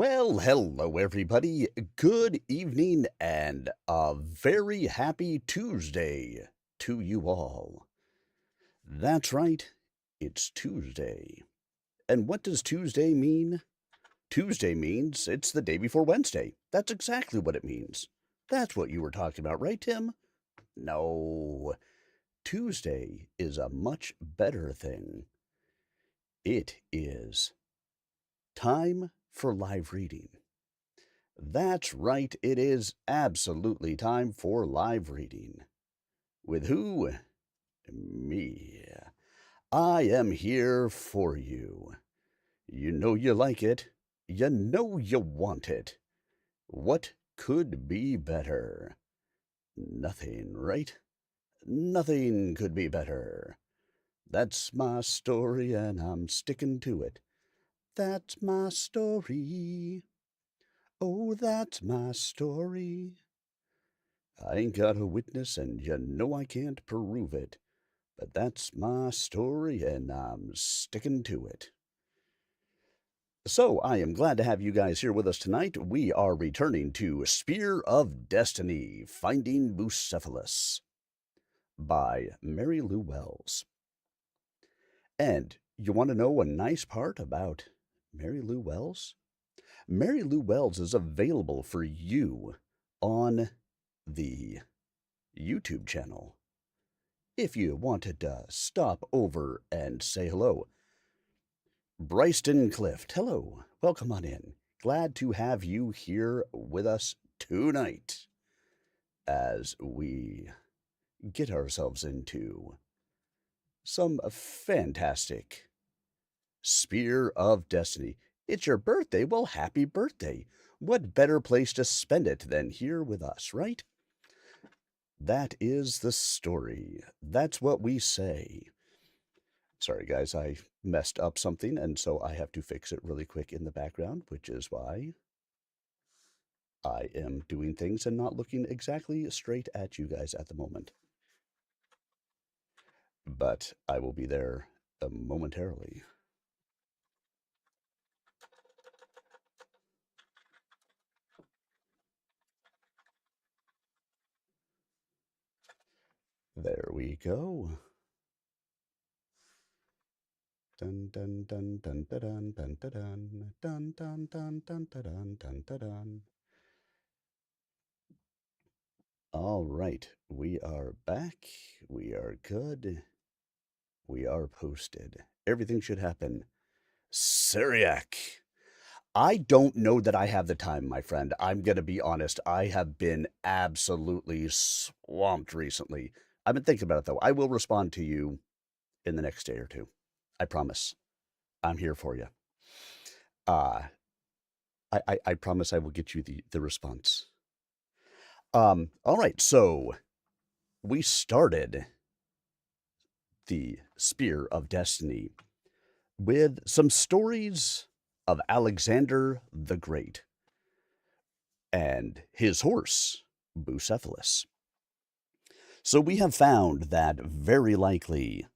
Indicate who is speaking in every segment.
Speaker 1: Well, hello, everybody. Good evening and a very happy Tuesday to you all. That's right, it's Tuesday. And what does Tuesday mean? Tuesday means it's the day before Wednesday. That's exactly what it means. That's what you were talking about, right, Tim? No, Tuesday is a much better thing. It is time for live reading. That's right, it is absolutely time for live reading. With who? Me. I am here for you. You know you like it. You know you want it. What could be better? Nothing, right? Nothing could be better. That's my story and I'm sticking to it. That's my story. Oh, that's my story. I ain't got a witness, and you know I can't prove it. But that's my story, and I'm sticking to it. So, I am glad to have you guys here with us tonight. We are returning to Spear of Destiny, Finding Bucephalus by Mary Lou Wells. And you want to know a nice part about Mary Lou Wells? Mary Lou Wells is available for you on the YouTube channel. If you wanted to stop over and say hello. Bryston Clift, hello. Welcome on in. Glad to have you here with us tonight as we get ourselves into some fantastic Spear of Destiny. It's your birthday. Well, happy birthday. What better place to spend it than here with us, right? That is the story. That's what we say. Sorry, guys, I messed up something, and so I have to fix it really quick in the background, which is why I am doing things and not looking exactly straight at you guys at the moment. But I will be there momentarily. There we go. Dun dun dun dun dun dun dun dun dun dun dun dun dun dun dun dun. All right, we are back. We are good. We are posted. Everything should happen. Syriac. I don't know that I have the time, my friend. I'm going to be honest. I have been absolutely swamped recently. I've been thinking about it, though. I will respond to you in the next day or two. I promise. I'm here for you. Uh, I promise I will get you the response. All right. So we started the Spear of Destiny with some stories of Alexander the Great and his horse, Bucephalus. So we have found that very likely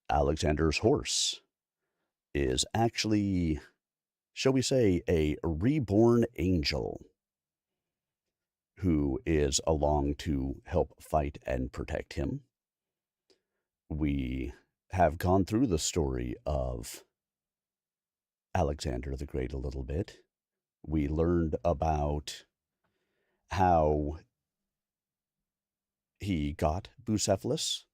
Speaker 1: Alexander's horse is actually, shall we say, a reborn angel who is along to help fight and protect him. We have gone through the story of Alexander the Great a little bit. We learned about how he got Bucephalus.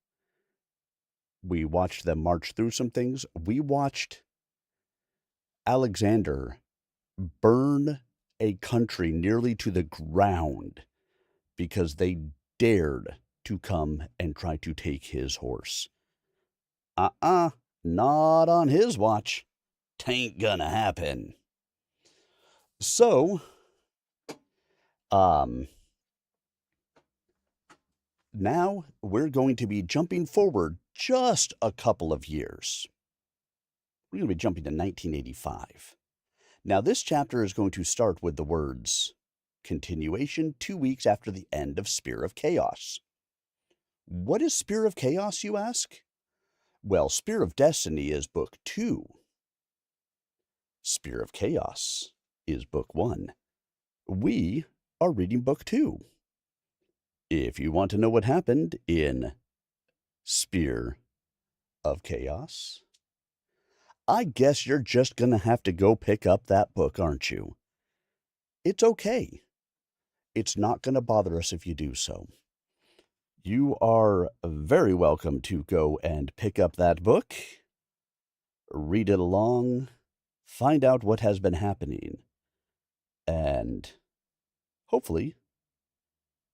Speaker 1: We watched them march through some things. We watched Alexander burn a country nearly to the ground because they dared to come and try to take his horse. Not on his watch. Tain't gonna happen. So, now we're going to be jumping forward just a couple of years. We're going to be jumping to 1985. Now, this chapter is going to start with the words, continuation 2 weeks after the end of Spear of Chaos. What is Spear of Chaos, you ask? Well, Spear of Destiny is book 2. Spear of Chaos is Book 1. We are reading Book 2. If you want to know what happened in Spear of Chaos, I guess you're just going to have to go pick up that book, aren't you? It's okay. It's not going to bother us if you do so. You are very welcome to go and pick up that book, read it along, find out what has been happening, and hopefully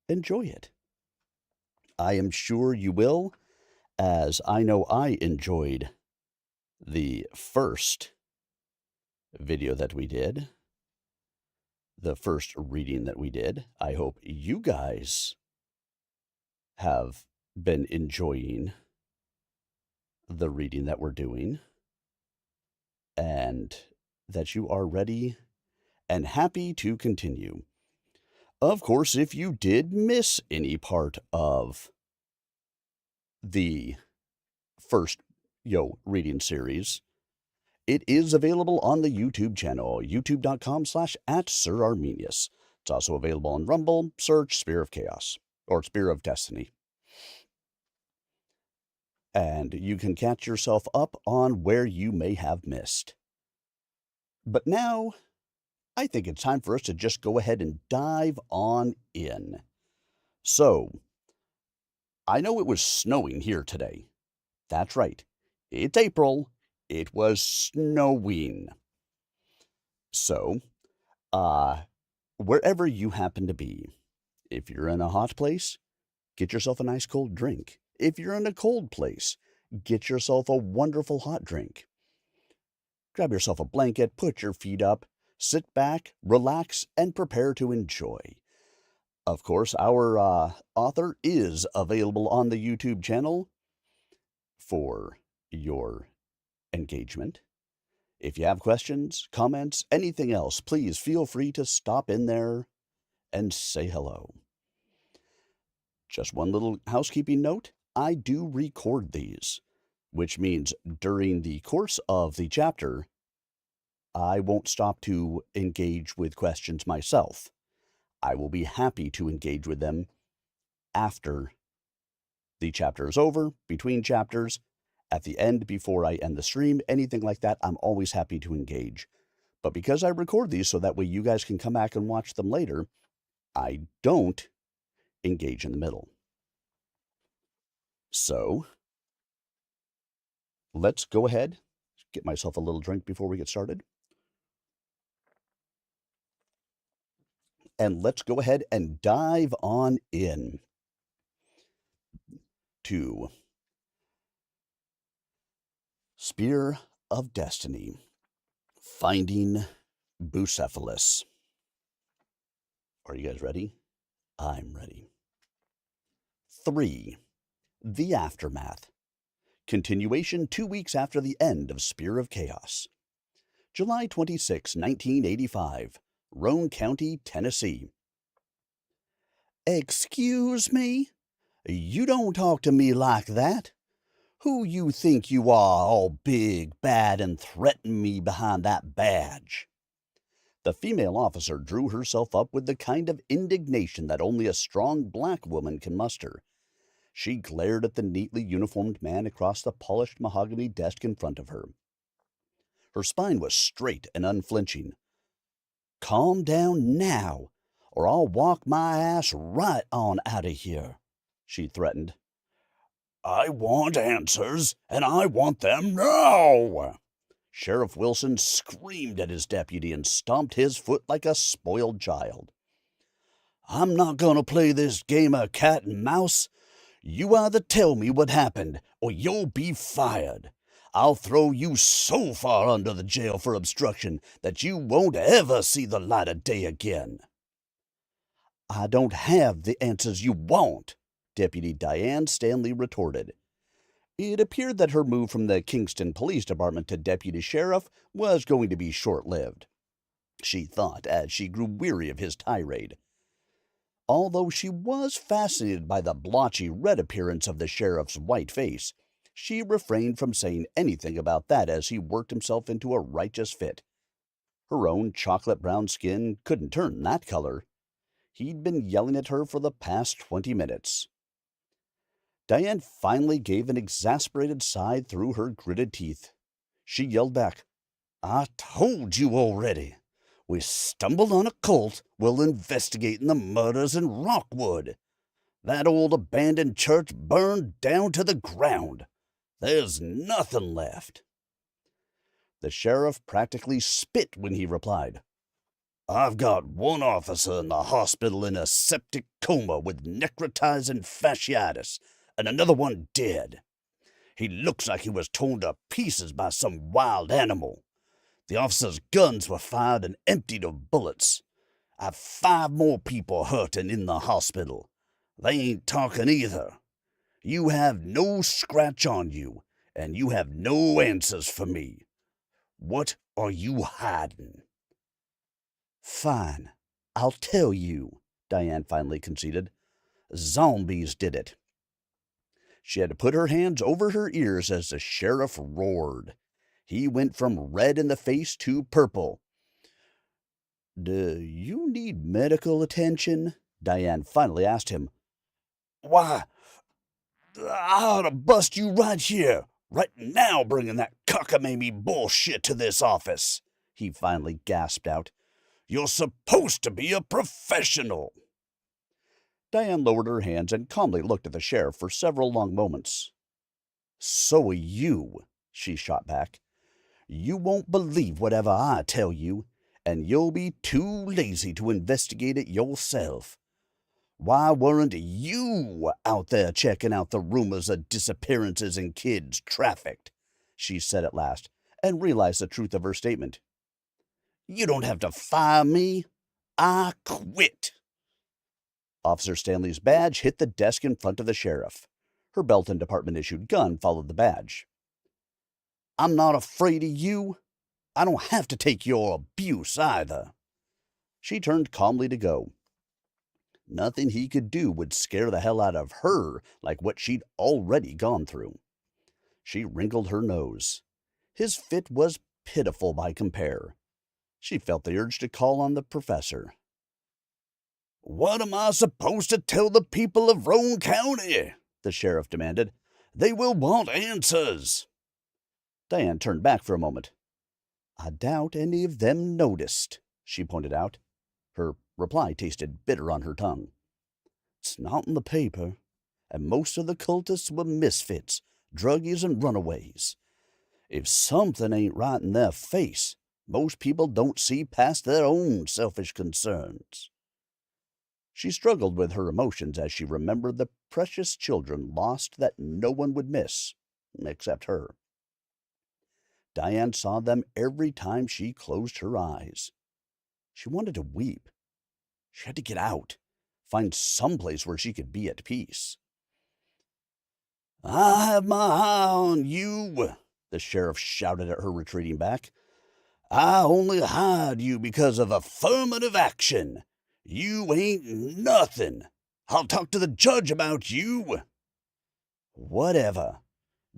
Speaker 1: enjoy it. I am sure you will, as I know I enjoyed the first video that we did, the first reading that we did. I hope you guys have been enjoying the reading that we're doing, and that you are ready and happy to continue. Of course, if you did miss any part of the first reading series, it is available on the YouTube channel, youtube.com/@SirArminius. It's also available on Rumble. Search Spear of Chaos, or Spear of Destiny. And you can catch yourself up on where you may have missed. But now, I think it's time for us to just go ahead and dive on in. So, I know it was snowing here today. That's right. It's April. It was snowing. So, wherever you happen to be, if you're in a hot place, get yourself a nice cold drink. If you're in a cold place, get yourself a wonderful hot drink. Grab yourself a blanket, put your feet up, sit back, relax, and prepare to enjoy. Of course, our author is available on the YouTube channel for your engagement. If you have questions, comments, anything else, please feel free to stop in there and say hello. Just one little housekeeping note, I do record these, which means during the course of the chapter, I won't stop to engage with questions myself. I will be happy to engage with them after the chapter is over, between chapters, at the end, before I end the stream, anything like that, I'm always happy to engage. But because I record these so that way you guys can come back and watch them later, I don't engage in the middle. So, let's go ahead, get myself a little drink before we get started. And let's go ahead and dive on in to Spear of Destiny, Finding Bucephalus. Are you guys ready? I'm ready. 3. The Aftermath. Continuation 2 weeks after the end of Spear of Chaos. July 26, 1985, Roane County, Tennessee. Excuse me? You don't talk to me like that. Who you think you are, all big, bad, and threaten me behind that badge? The female officer drew herself up with the kind of indignation that only a strong black woman can muster. She glared at the neatly uniformed man across the polished mahogany desk in front of her. Her spine was straight and unflinching. Calm down now, or I'll walk my ass right on out of here, she threatened. I want answers, and I want them now! Sheriff Wilson screamed at his deputy and stomped his foot like a spoiled child. I'm not going to play this game of cat and mouse. You either tell me what happened, or you'll be fired. I'll throw you so far under the jail for obstruction that you won't ever see the light of day again. I don't have the answers you want, Deputy Diane Stanley retorted. It appeared that her move from the Kingston Police Department to deputy sheriff was going to be short-lived, she thought as she grew weary of his tirade. Although she was fascinated by the blotchy red appearance of the sheriff's white face, she refrained from saying anything about that as he worked himself into a righteous fit. Her own chocolate-brown skin couldn't turn that color. He'd been yelling at her for the past 20 minutes. Diane finally gave an exasperated sigh through her gritted teeth. She yelled back, "I told you already. We stumbled on a cult while investigating the murders in Rockwood. That old abandoned church burned down to the ground. There's nothing left." The sheriff practically spit when he replied, "I've got one officer in the hospital in a septic coma with necrotizing fasciitis, and another one dead. He looks like he was torn to pieces by some wild animal. The officer's guns were fired and emptied of bullets. I've 5 more people hurt and in the hospital. They ain't talking either. You have no scratch on you, and you have no answers for me. What are you hiding?" "Fine, I'll tell you," Diane finally conceded. "Zombies did it." She had to put her hands over her ears as the sheriff roared. He went from red in the face to purple. "Do you need medical attention?" Diane finally asked him. "Why, I ought to bust you right here, right now, bringing that cockamamie bullshit to this office," he finally gasped out. "You're supposed to be a professional." Diane lowered her hands and calmly looked at the sheriff for several long moments. "So are you," she shot back. "You won't believe whatever I tell you, and you'll be too lazy to investigate it yourself. Why weren't you out there checking out the rumors of disappearances and kids trafficked?" she said at last, and realized the truth of her statement. "You don't have to fire me. I quit." Officer Stanley's badge hit the desk in front of the sheriff. Her belt and department-issued gun followed the badge. "I'm not afraid of you. I don't have to take your abuse either." She turned calmly to go. Nothing he could do would scare the hell out of her like what she'd already gone through. She wrinkled her nose. His fit was pitiful by compare. She felt the urge to call on the professor. "What am I supposed to tell the people of Roane County?" the sheriff demanded. "They will want answers." Diane turned back for a moment. "I doubt any of them noticed," she pointed out. Her reply tasted bitter on her tongue. "It's not in the paper, and most of the cultists were misfits, druggies, and runaways. If something ain't right in their face, most people don't see past their own selfish concerns." She struggled with her emotions as she remembered the precious children lost that no one would miss, except her. Diane saw them every time she closed her eyes. She wanted to weep. She had to get out, find some place where she could be at peace. "I have my eye on you," the sheriff shouted at her, retreating back. "I only hired you because of affirmative action. You ain't nothing. I'll talk to the judge about you." "Whatever.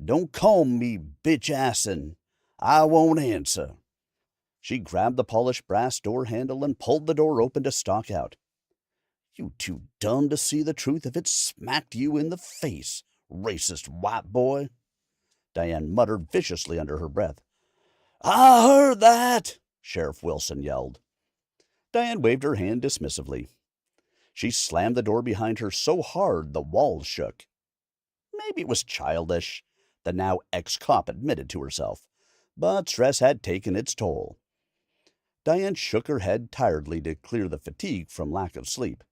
Speaker 1: Don't call me bitch-assin'. I won't answer." She grabbed the polished brass door handle and pulled the door open to stalk out. "You too dumb to see the truth if it smacked you in the face, racist white boy," Diane muttered viciously under her breath. "I heard that," Sheriff Wilson yelled. Diane waved her hand dismissively. She slammed the door behind her so hard the walls shook. Maybe it was childish, the now ex-cop admitted to herself, but stress had taken its toll. Diane shook her head tiredly to clear the fatigue from lack of sleep.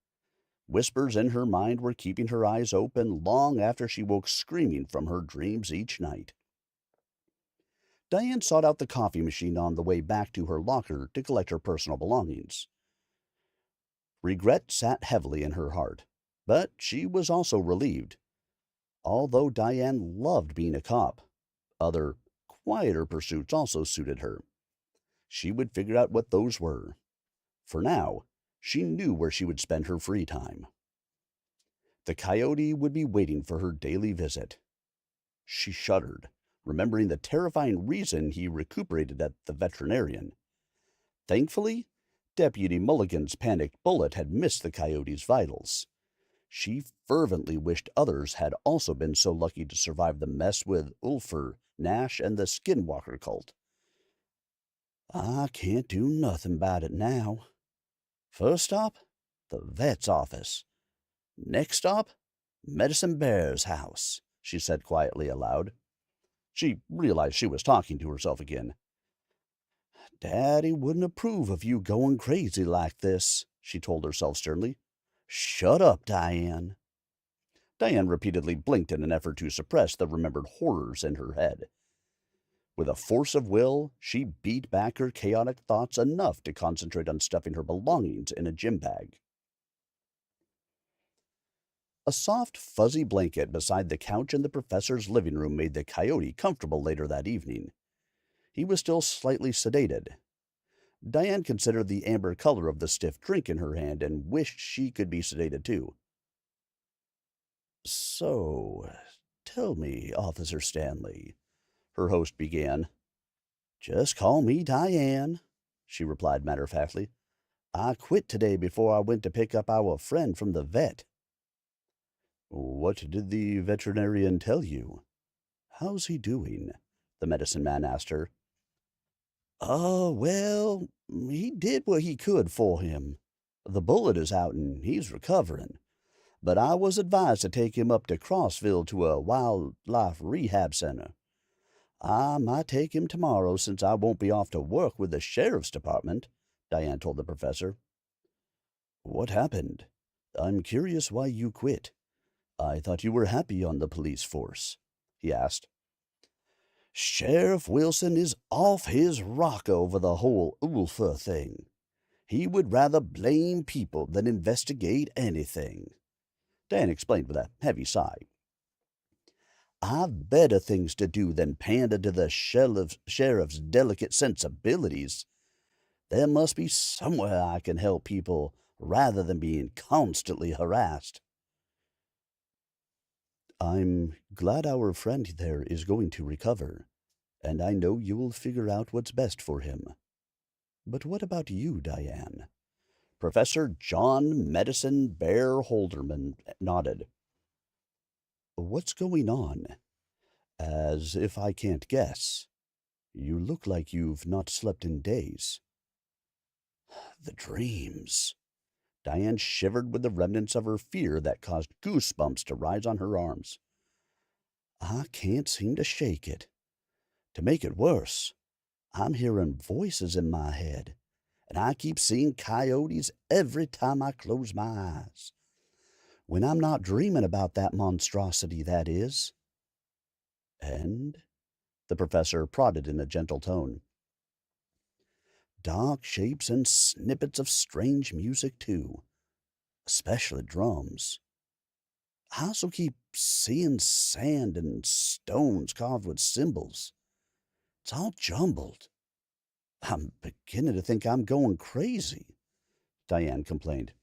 Speaker 1: Whispers in her mind were keeping her eyes open long after she woke screaming from her dreams each night. Diane sought out the coffee machine on the way back to her locker to collect her personal belongings. Regret sat heavily in her heart, but she was also relieved. Although Diane loved being a cop, other, quieter pursuits also suited her. She would figure out what those were. For now, she knew where she would spend her free time. The coyote would be waiting for her daily visit. She shuddered, remembering the terrifying reason he recuperated at the veterinarian. Thankfully, Deputy Mulligan's panicked bullet had missed the coyote's vitals. She fervently wished others had also been so lucky to survive the mess with Ulfer, Nash, and the Skinwalker cult. I can't do nothing about it now. First stop, the vet's office. Next stop, Medicine Bear's house, she said quietly aloud. She realized she was talking to herself again. Daddy wouldn't approve of you going crazy like this, she told herself sternly. Shut up, Diane. Diane repeatedly blinked in an effort to suppress the remembered horrors in her head. With a force of will, she beat back her chaotic thoughts enough to concentrate on stuffing her belongings in a gym bag. A soft, fuzzy blanket beside the couch in the professor's living room made the coyote comfortable later that evening. He was still slightly sedated. Diane considered the amber color of the stiff drink in her hand and wished she could be sedated too. So, tell me, Officer Stanley, her host began. Just call me Diane, she replied matter-of-factly. I quit today before I went to pick up our friend from the vet. What did the veterinarian tell you? How's he doing? The medicine man asked her. Oh, well, he did what he could for him. The bullet is out and he's recovering. But I was advised to take him up to Crossville to a wildlife rehab center. I might take him tomorrow since I won't be off to work with the sheriff's department, Diane told the professor. What happened? I'm curious why you quit. I thought you were happy on the police force, he asked. Sheriff Wilson is off his rocker over the whole Ulfer thing. He would rather blame people than investigate anything, Dan explained with a heavy sigh. I've better things to do than pander to the sheriff's delicate sensibilities. There must be somewhere I can help people rather than being constantly harassed. I'm glad our friend there is going to recover, and I know you will figure out what's best for him. But what about you, Diane? Professor John Medicine Bear Holderman nodded. What's going on? As if I can't guess. You look like you've not slept in days. The dreams. Diane shivered with the remnants of her fear that caused goosebumps to rise on her arms. I can't seem to shake it. To make it worse, I'm hearing voices in my head, and I keep seeing coyotes every time I close my eyes. When I'm not dreaming about that monstrosity, that is. And? The professor prodded in a gentle tone. Dark shapes and snippets of strange music, too, especially drums. I also keep seeing sand and stones carved with symbols. It's all jumbled. I'm beginning to think I'm going crazy, Diane complained.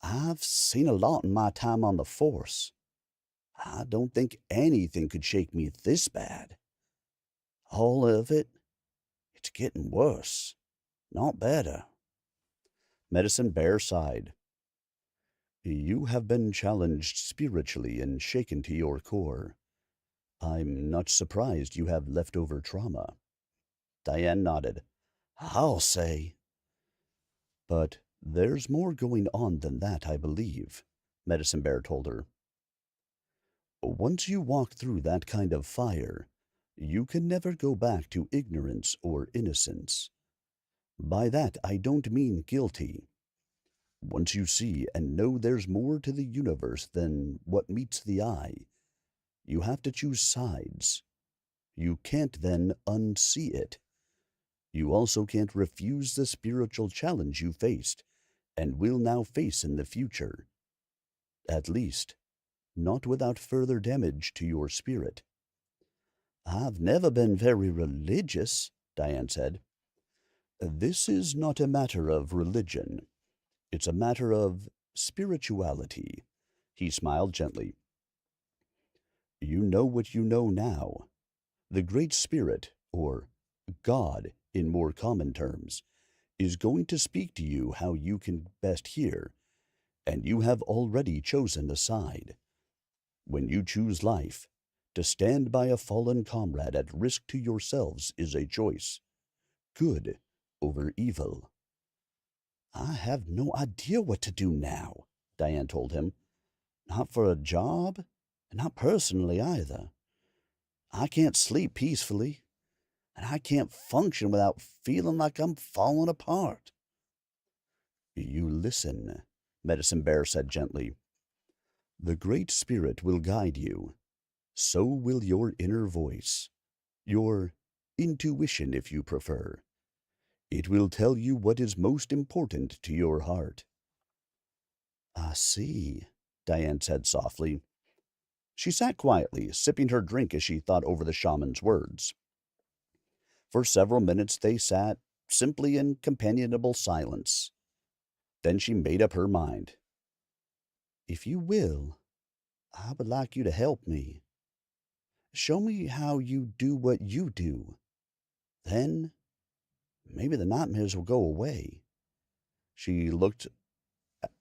Speaker 1: I've seen a lot in my time on the force. I don't think anything could shake me this bad. All of it, it's getting worse, not better. Medicine Bear sighed. You have been challenged spiritually and shaken to your core. I'm not surprised you have leftover trauma. Diane nodded. I'll say. But there's more going on than that, I believe, Medicine Bear told her. Once you walk through that kind of fire, you can never go back to ignorance or innocence. By that, I don't mean guilty. Once you see and know there's more to the universe than what meets the eye, you have to choose sides. You can't then unsee it. You also can't refuse the spiritual challenge you faced and will now face in the future. At least, not without further damage to your spirit. I've never been very religious, Diane said. This is not a matter of religion. It's a matter of spirituality. He smiled gently. You know what you know now. The Great Spirit, or God in more common terms, is going to speak to you how you can best hear, and you have already chosen a side. When you choose life, to stand by a fallen comrade at risk to yourselves is a choice. Good over evil. I have no idea what to do now, Diane told him. Not for a job, and not personally either. I can't sleep peacefully, and I can't function without feeling like I'm falling apart. You listen, Medicine Bear said gently. The Great Spirit will guide you. So will your inner voice, your intuition if you prefer. It will tell you what is most important to your heart. I see, Diane said softly. She sat quietly, sipping her drink as she thought over the shaman's words. For several minutes they sat, simply in companionable silence. Then she made up her mind. If you will, I would like you to help me. Show me how you do what you do. Then maybe the nightmares will go away. She looked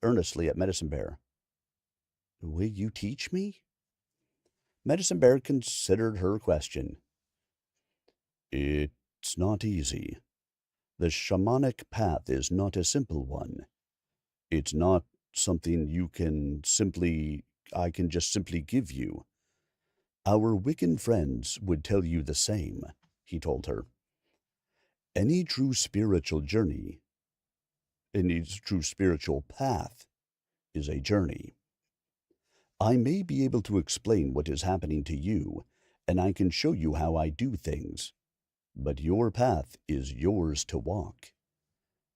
Speaker 1: earnestly at Medicine Bear. Will you teach me? Medicine Bear considered her question. It's not easy. The shamanic path is not a simple one. It's not something I can just simply give you. Our Wiccan friends would tell you the same, he told her. Any true spiritual path is a journey. I may be able to explain what is happening to you, and I can show you how I do things, but your path is yours to walk.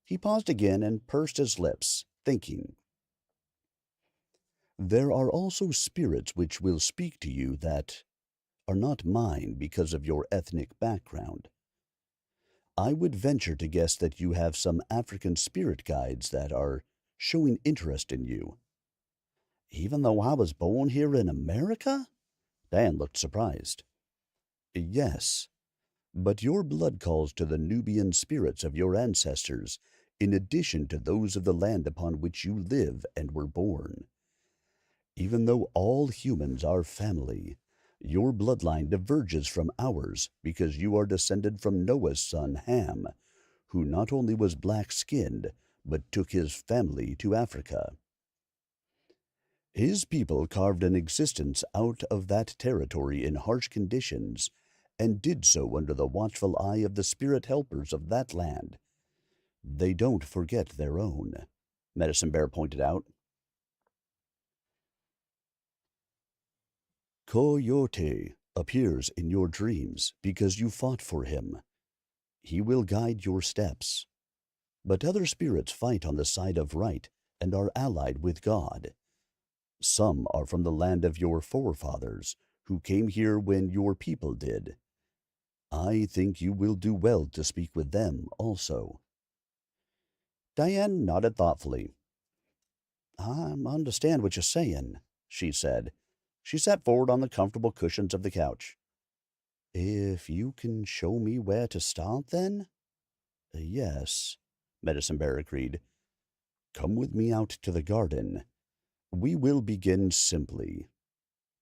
Speaker 1: He paused again and pursed his lips, thinking. There are also spirits which will speak to you that are not mine because of your ethnic background. I would venture to guess that you have some African spirit guides that are showing interest in you. Even though I was born here in America? Dan looked surprised. Yes, but your blood calls to the Nubian spirits of your ancestors, in addition to those of the land upon which you live and were born. Even though all humans are family, your bloodline diverges from ours because you are descended from Noah's son Ham, who not only was black-skinned, but took his family to Africa. His people carved an existence out of that territory in harsh conditions, and did so under the watchful eye of the spirit helpers of that land. They don't forget their own, Medicine Bear pointed out. Coyote appears in your dreams because you fought for him. He will guide your steps. But other spirits fight on the side of right and are allied with God. Some are from the land of your forefathers, who came here when your people did. I think you will do well to speak with them also. Diane nodded thoughtfully. I understand what you're saying, she said. She sat forward on the comfortable cushions of the couch. If you can show me where to start, then? Yes, Medicine Bear agreed. Come with me out to the garden. We will begin simply.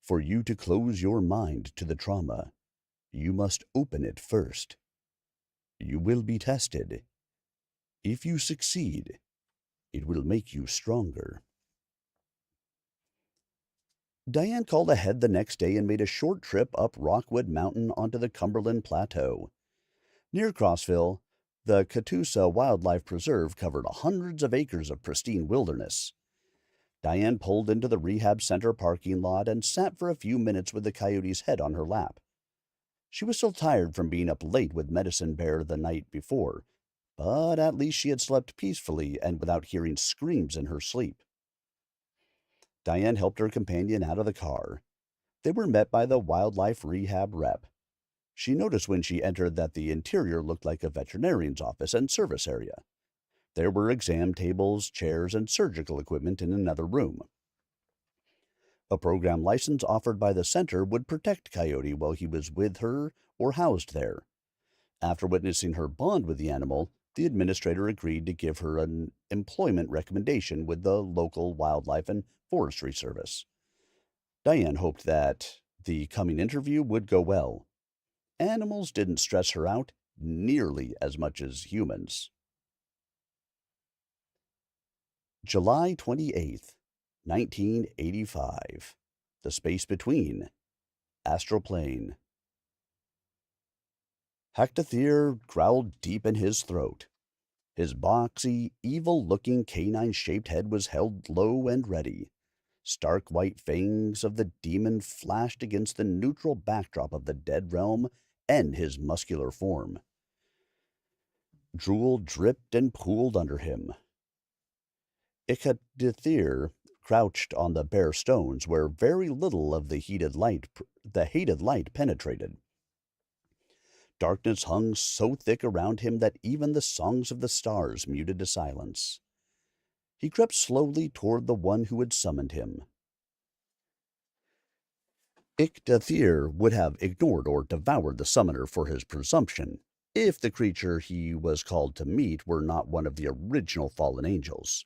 Speaker 1: For you to close your mind to the trauma, you must open it first. You will be tested. If you succeed, it will make you stronger. Diane called ahead the next day and made a short trip up Rockwood Mountain onto the Cumberland Plateau. Near Crossville, the Catoosa Wildlife Preserve covered hundreds of acres of pristine wilderness. Diane pulled into the rehab center parking lot and sat for a few minutes with the coyote's head on her lap. She was still tired from being up late with Medicine Bear the night before, but at least she had slept peacefully and without hearing screams in her sleep. Diane helped her companion out of the car. They were met by the wildlife rehab rep. She noticed when she entered that the interior looked like a veterinarian's office and service area. There were exam tables, chairs, and surgical equipment in another room. A program license offered by the center would protect Coyote while he was with her or housed there. After witnessing her bond with the animal, The administrator agreed to give her an employment recommendation with the local wildlife and forestry service. Diane hoped that the coming interview would go well. Animals didn't stress her out nearly as much as humans. July 28th, 1985. The space between. Astral plane. Hectothere growled deep in his throat. His boxy, evil-looking canine-shaped head was held low and ready. Stark white fangs of the demon flashed against the neutral backdrop of the dead realm and his muscular form. Drool dripped and pooled under him. Ichabod crouched on the bare stones where very little of the hated light penetrated. Darkness hung so thick around him that even the songs of the stars muted to silence. He crept slowly toward the one who had summoned him. Ichabod would have ignored or devoured the summoner for his presumption, if the creature he was called to meet were not one of the original fallen angels.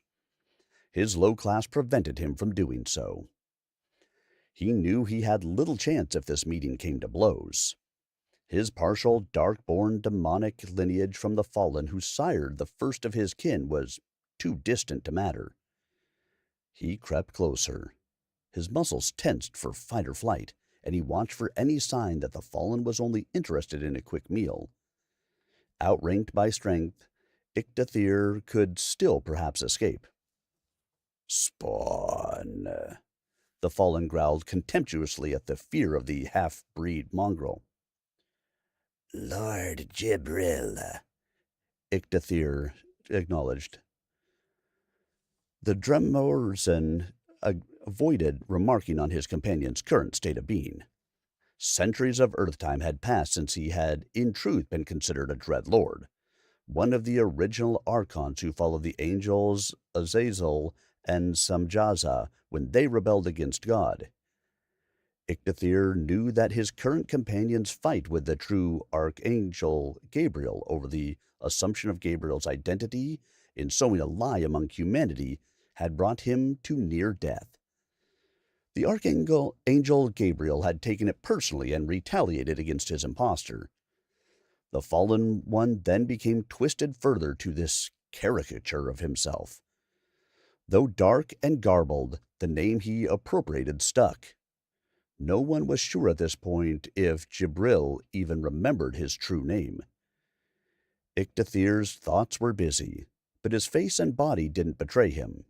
Speaker 1: His low class prevented him from doing so. He knew he had little chance if this meeting came to blows. His partial, dark-born, demonic lineage from the fallen who sired the first of his kin was too distant to matter. He crept closer. His muscles tensed for fight or flight, and he watched for any sign that the fallen was only interested in a quick meal. Outranked by strength, Ichabod could still perhaps escape. "Spawn," the fallen growled contemptuously at the fear of the half-breed mongrel.
Speaker 2: "Lord Jibril,"
Speaker 1: Ichabod acknowledged. The Dremorzen avoided remarking on his companion's current state of being. Centuries of Earth time had passed since he had in truth been considered a dread lord, one of the original archons who followed the angels Azazel and Samjaza when they rebelled against God. Ichabod knew that his current companion's fight with the true Archangel Gabriel over the assumption of Gabriel's identity in sowing a lie among humanity had brought him to near death. The Archangel Gabriel had taken it personally and retaliated against his impostor. The fallen one then became twisted further to this caricature of himself. Though dark and garbled, the name he appropriated stuck. No one was sure at this point if Jibril even remembered his true name. Ichabod's thoughts were busy, but his face and body didn't betray him.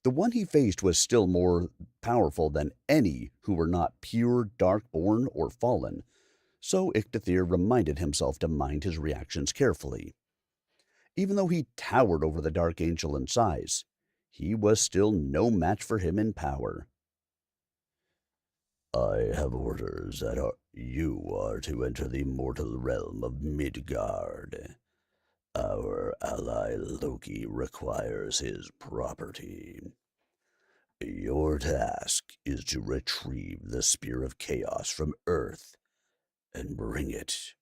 Speaker 1: The one he faced was still more powerful than any who were not pure, dark-born, or fallen, so Ichabod reminded himself to mind his reactions carefully. Even though he towered over the dark angel in size, he was still no match for him in power.
Speaker 2: "I have orders that you are to enter the mortal realm of Midgard. Our ally Loki requires his property. Your task is to retrieve the Spear of Chaos from Earth and bring it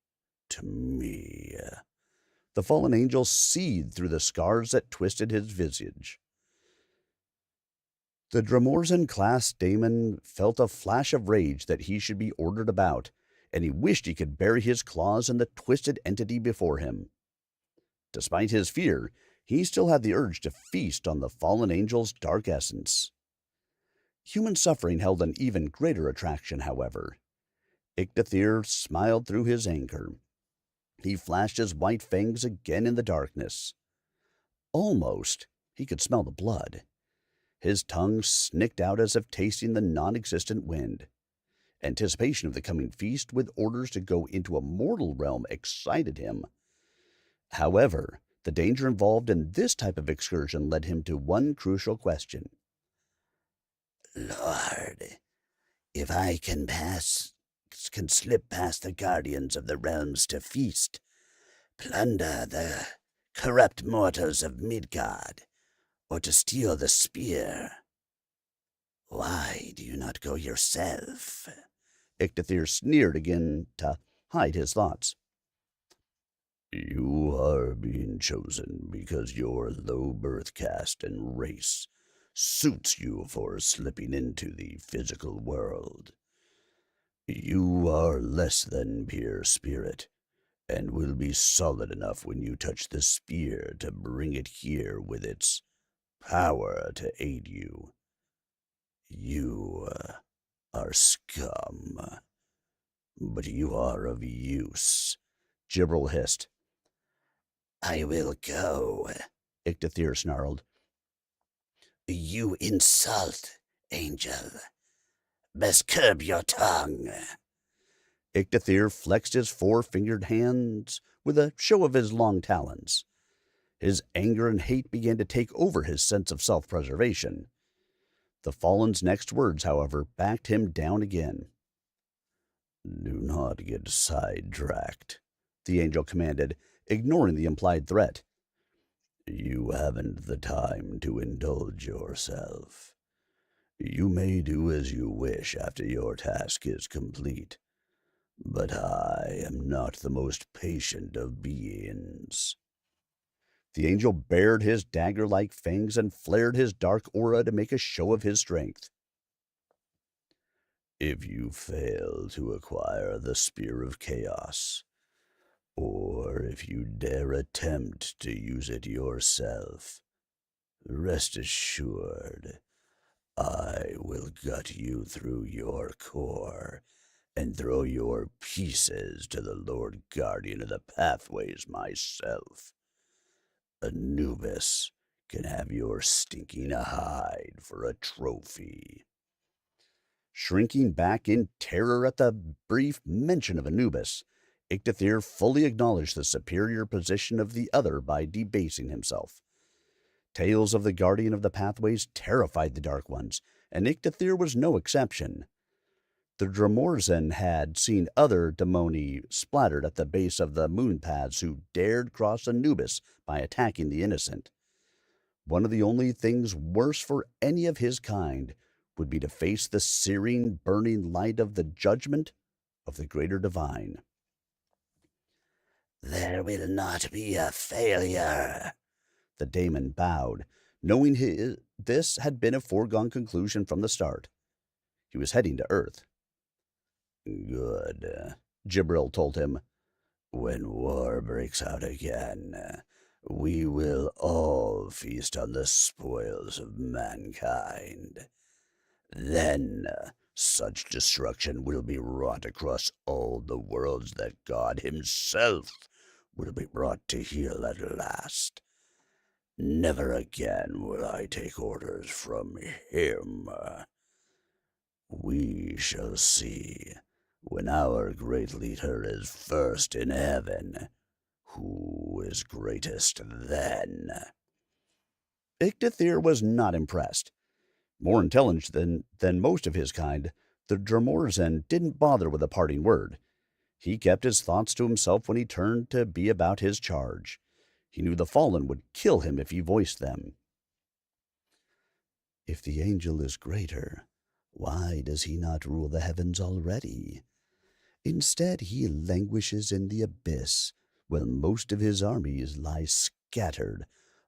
Speaker 2: to me."
Speaker 1: The fallen angel seethed through the scars that twisted his visage. The Dremorzen-class daemon felt a flash of rage that he should be ordered about, and he wished he could bury his claws in the twisted entity before him. Despite his fear, he still had the urge to feast on the fallen angel's dark essence. Human suffering held an even greater attraction, however. Ichabod smiled through his anger. He flashed his white fangs again in the darkness. Almost, he could smell the blood. His tongue snicked out as if tasting the non-existent wind. Anticipation of the coming feast with orders to go into a mortal realm excited him. However, the danger involved in this type of excursion led him to one crucial question.
Speaker 2: "Lord, if I can slip past the guardians of the realms to feast, plunder the corrupt mortals of Midgard, or to steal the spear, why do you not go yourself?"
Speaker 1: Ichabod sneered again to hide his thoughts.
Speaker 2: You are being chosen because your low birth caste and race suits you for slipping into the physical world. You are less than pure spirit, and will be solid enough when you touch the spear to bring it here with its power to aid you. You are scum, but you are of use.
Speaker 1: Gibral hissed.
Speaker 2: I will go,
Speaker 1: Ictathir snarled.
Speaker 2: You insult, Angel. Best curb your tongue.
Speaker 1: Ictathir flexed his four-fingered hands with a show of his long talons. His anger and hate began to take over his sense of self-preservation. The Fallen's next words, however, backed him down again.
Speaker 2: Do not get sidetracked,
Speaker 1: the angel commanded, ignoring the implied threat.
Speaker 2: You haven't the time to indulge yourself. You may do as you wish after your task is complete, but I am not the most patient of beings.
Speaker 1: The angel bared his dagger-like fangs and flared his dark aura to make a show of his strength.
Speaker 2: If you fail to acquire the Spear of Chaos, or if you dare attempt to use it yourself, rest assured, I will gut you through your core and throw your pieces to the Lord Guardian of the Pathways myself. Anubis can have your stinking hide for a trophy.
Speaker 1: Shrinking back in terror at the brief mention of Anubis, Ictathir fully acknowledged the superior position of the other by debasing himself. Tales of the Guardian of the Pathways terrified the Dark Ones, and Ictathir was no exception. The Dromorzen had seen other demoni splattered at the base of the moon paths who dared cross Anubis by attacking the innocent. One of the only things worse for any of his kind would be to face the searing, burning light of the judgment of the greater divine.
Speaker 2: There will not be a failure.
Speaker 1: The daemon bowed, knowing this had been a foregone conclusion from the start. He was heading to Earth.
Speaker 2: Good,
Speaker 1: Jibril told him.
Speaker 2: When war breaks out again, we will all feast on the spoils of mankind. Then such destruction will be wrought across all the worlds that God himself will be brought to heel at last. Never again will I take orders from him. We shall see, when our great leader is first in heaven, who is greatest then.
Speaker 1: Ictathir was not impressed. More intelligent than most of his kind, the Dromorzen didn't bother with a parting word. He kept his thoughts to himself when he turned to be about his charge. He knew the Fallen would kill him if he voiced them.
Speaker 2: If the angel is greater, why does he not rule the heavens already? Instead, he languishes in the abyss, while most of his armies lie scattered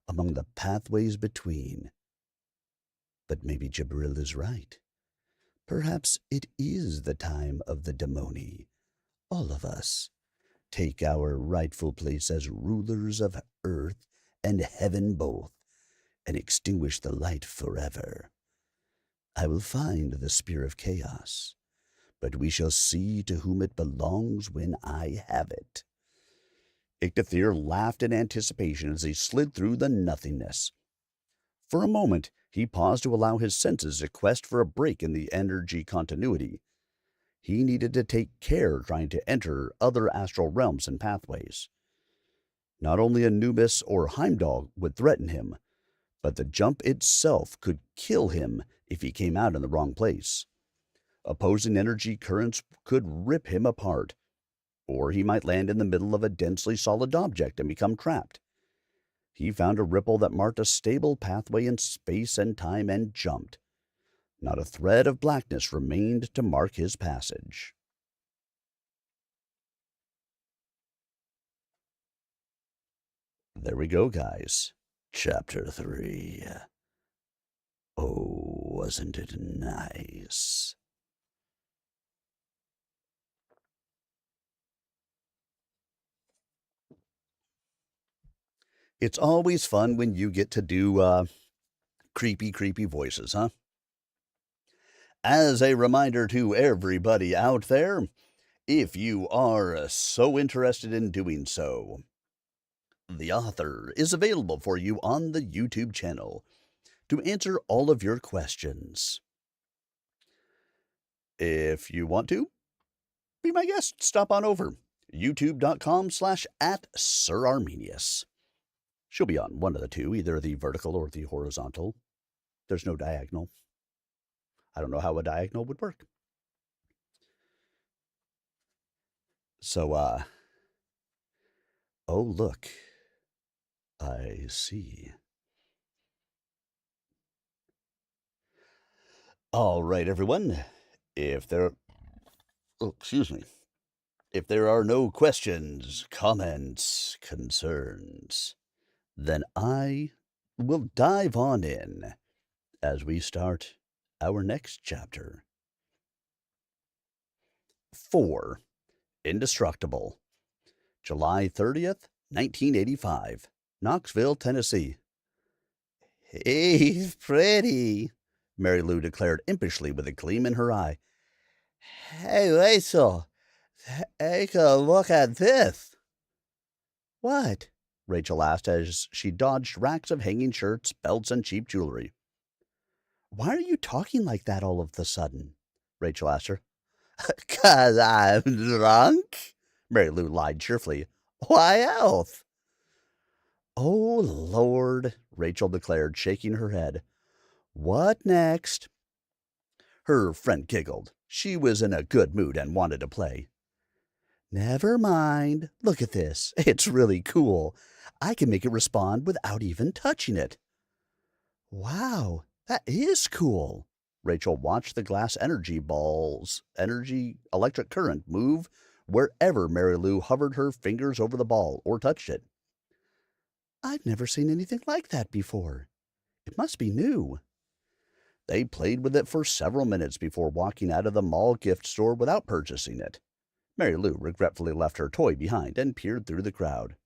Speaker 2: among the pathways between. But maybe Jibril is right. Perhaps it is the time of the demoni. All of us take our rightful place as rulers of earth and heaven both, and extinguish the light forever. I will find the Spear of Chaos, but we shall see to whom it belongs when I have it.
Speaker 1: Ictathir laughed in anticipation as he slid through the nothingness. For a moment, he paused to allow his senses to quest for a break in the energy continuity. He needed to take care trying to enter other astral realms and pathways. Not only Anubis or Heimdall would threaten him, but the jump itself could kill him if he came out in the wrong place. Opposing energy currents could rip him apart, or he might land in the middle of a densely solid object and become trapped. He found a ripple that marked a stable pathway in space and time and jumped. Not a thread of blackness remained to mark his passage. There we go, guys.
Speaker 2: Chapter 3. Oh, wasn't it nice?
Speaker 1: It's always fun when you get to do creepy voices, huh? As a reminder to everybody out there, if you are so interested in doing so, the author is available for you on the YouTube channel to answer all of your questions. If you want to, be my guest. Stop on over. youtube.com/@SirArminius. She'll be on one of the two, either the vertical or the horizontal. There's no diagonal. I don't know how a diagonal would work. So, oh, look. I see. All right, everyone. If there, oh, excuse me. If there are no questions, comments, concerns, then I will dive on in as we start our next chapter. 4. Indestructible. July 30th, 1985. Knoxville, Tennessee. He's pretty, Mary Lou declared impishly with a gleam in her eye. Hey, Rachel, take a look at this. What? Rachel asked as she dodged racks of hanging shirts, belts, and cheap jewelry. Why are you talking like that all of a sudden? Rachel asked her. 'Cause I'm drunk, Mary Lou lied cheerfully. Why else? Oh, Lord, Rachel declared, shaking her head. What next? Her friend giggled. She was in a good mood and wanted to play. Never mind. Look at this. It's really cool. I can make it respond without even touching it. Wow, that is cool. Rachel watched the glass energy electric current move wherever Mary Lou hovered her fingers over the ball or touched it. I've never seen anything like that before. It must be new. They played with it for several minutes before walking out of the mall gift store without purchasing it. Mary Lou regretfully left her toy behind and peered through the crowd.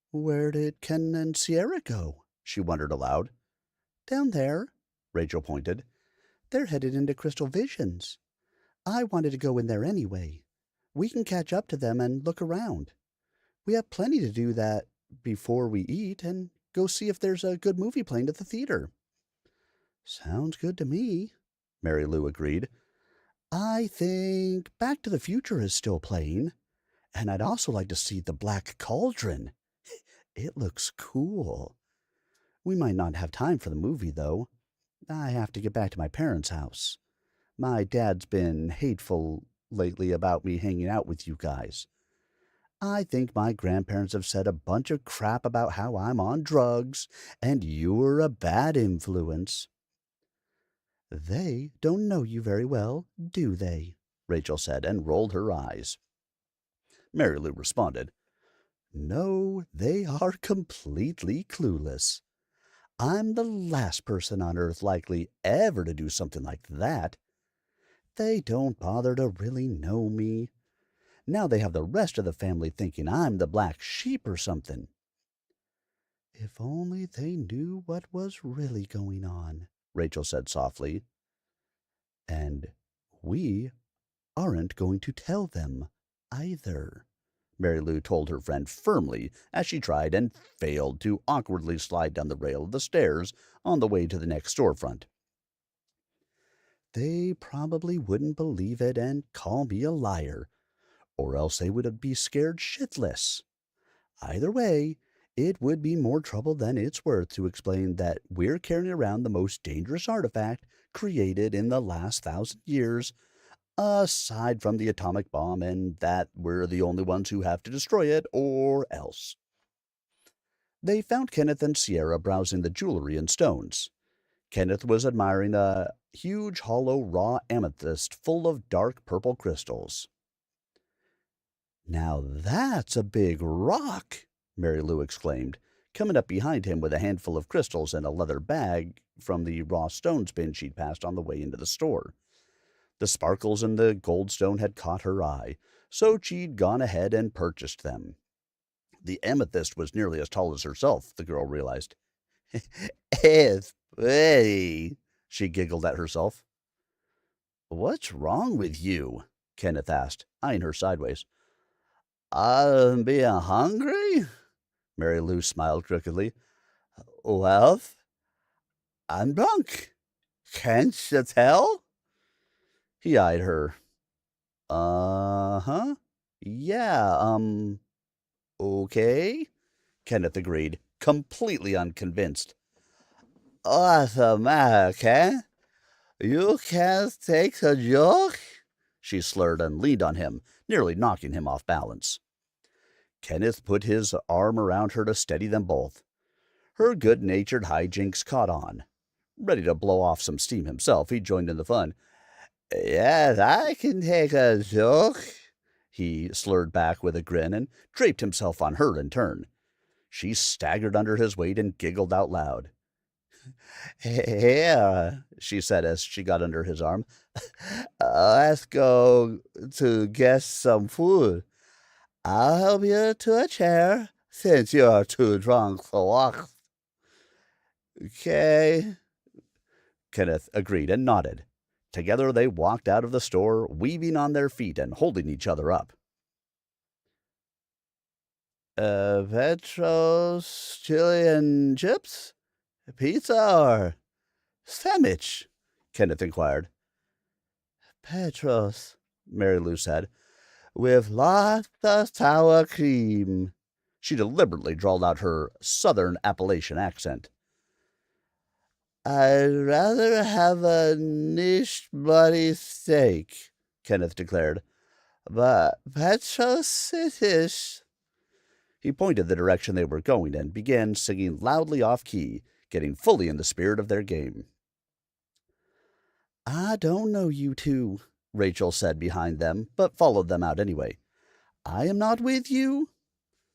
Speaker 1: Where did Ken and Sierra go? She wondered aloud. Down there, Rachel pointed. They're headed into Crystal Visions. I wanted to go in there anyway. We can catch up to them and look around. We have plenty to do that before we eat and go see if there's a good movie playing at the theater. Sounds good to me, Mary Lou agreed. I think Back to the Future is still playing, and I'd also like to see The Black Cauldron. It looks cool. We might not have time for the movie, though. I have to get back to my parents' house. My dad's been hateful lately about me hanging out with you guys. I think my grandparents have said a bunch of crap about how I'm on drugs and you're a bad influence. They don't know you very well, do they? Rachel said and rolled her eyes. Mary Lou responded, No, they are completely clueless. I'm the last person on earth likely ever to do something like that. They don't bother to really know me. Now they have the rest of the family thinking I'm the black sheep or something. If only they knew what was really going on, Rachel said softly. And we aren't going to tell them either, Mary Lou told her friend firmly as she tried and failed to awkwardly slide down the rail of the stairs on the way to the next storefront. They probably wouldn't believe it and call me a liar, or else they would be scared shitless. Either way, it would be more trouble than it's worth to explain that we're carrying around the most dangerous artifact created in the last 1,000 years, aside from the atomic bomb, and that we're the only ones who have to destroy it, or else. They found Kenneth and Sierra browsing the jewelry and stones. Kenneth was admiring a huge hollow raw amethyst full of dark purple crystals. Now that's a big rock, Mary Lou exclaimed, coming up behind him with a handful of crystals and a leather bag from the raw stones bin she'd passed on the way into the store. The sparkles in the gold stone had caught her eye, so she'd gone ahead and purchased them. The amethyst was nearly as tall as herself, the girl realized. "It's pretty," she giggled at herself. "What's wrong with you?" Kenneth asked, eyeing her sideways. Being hungry?" Mary Lou smiled crookedly. "Well, I'm drunk. Can't you tell?" He eyed her. "Uh-huh. Yeah, okay," Kenneth agreed, completely unconvinced. "What's the matter, Ken? You can't take a joke?" She slurred and leaned on him, nearly knocking him off balance. Kenneth put his arm around her to steady them both. Her good-natured hijinks caught on. Ready to blow off some steam himself, he joined in the fun. "Yes, I can take a joke," he slurred back with a grin and draped himself on her in turn. She staggered under his weight and giggled out loud. "Here," she said as she got under his arm. "Let's go to get some food. I'll help you to a chair, since you're too drunk to walk." "Okay," Kenneth agreed and nodded. Together they walked out of the store, weaving on their feet and holding each other up. Petros, chili and chips? Pizza or sandwich?" Kenneth inquired. "Petros," Mary Lou said, "with lots of sour cream." She deliberately drawled out her southern Appalachian accent. "I'd rather have a niche bloody steak," Kenneth declared. "But Petros it is." He pointed the direction they were going and began singing loudly off-key, getting fully in the spirit of their game. "I don't know you two," Rachel said behind them, but followed them out anyway. "I am not with you."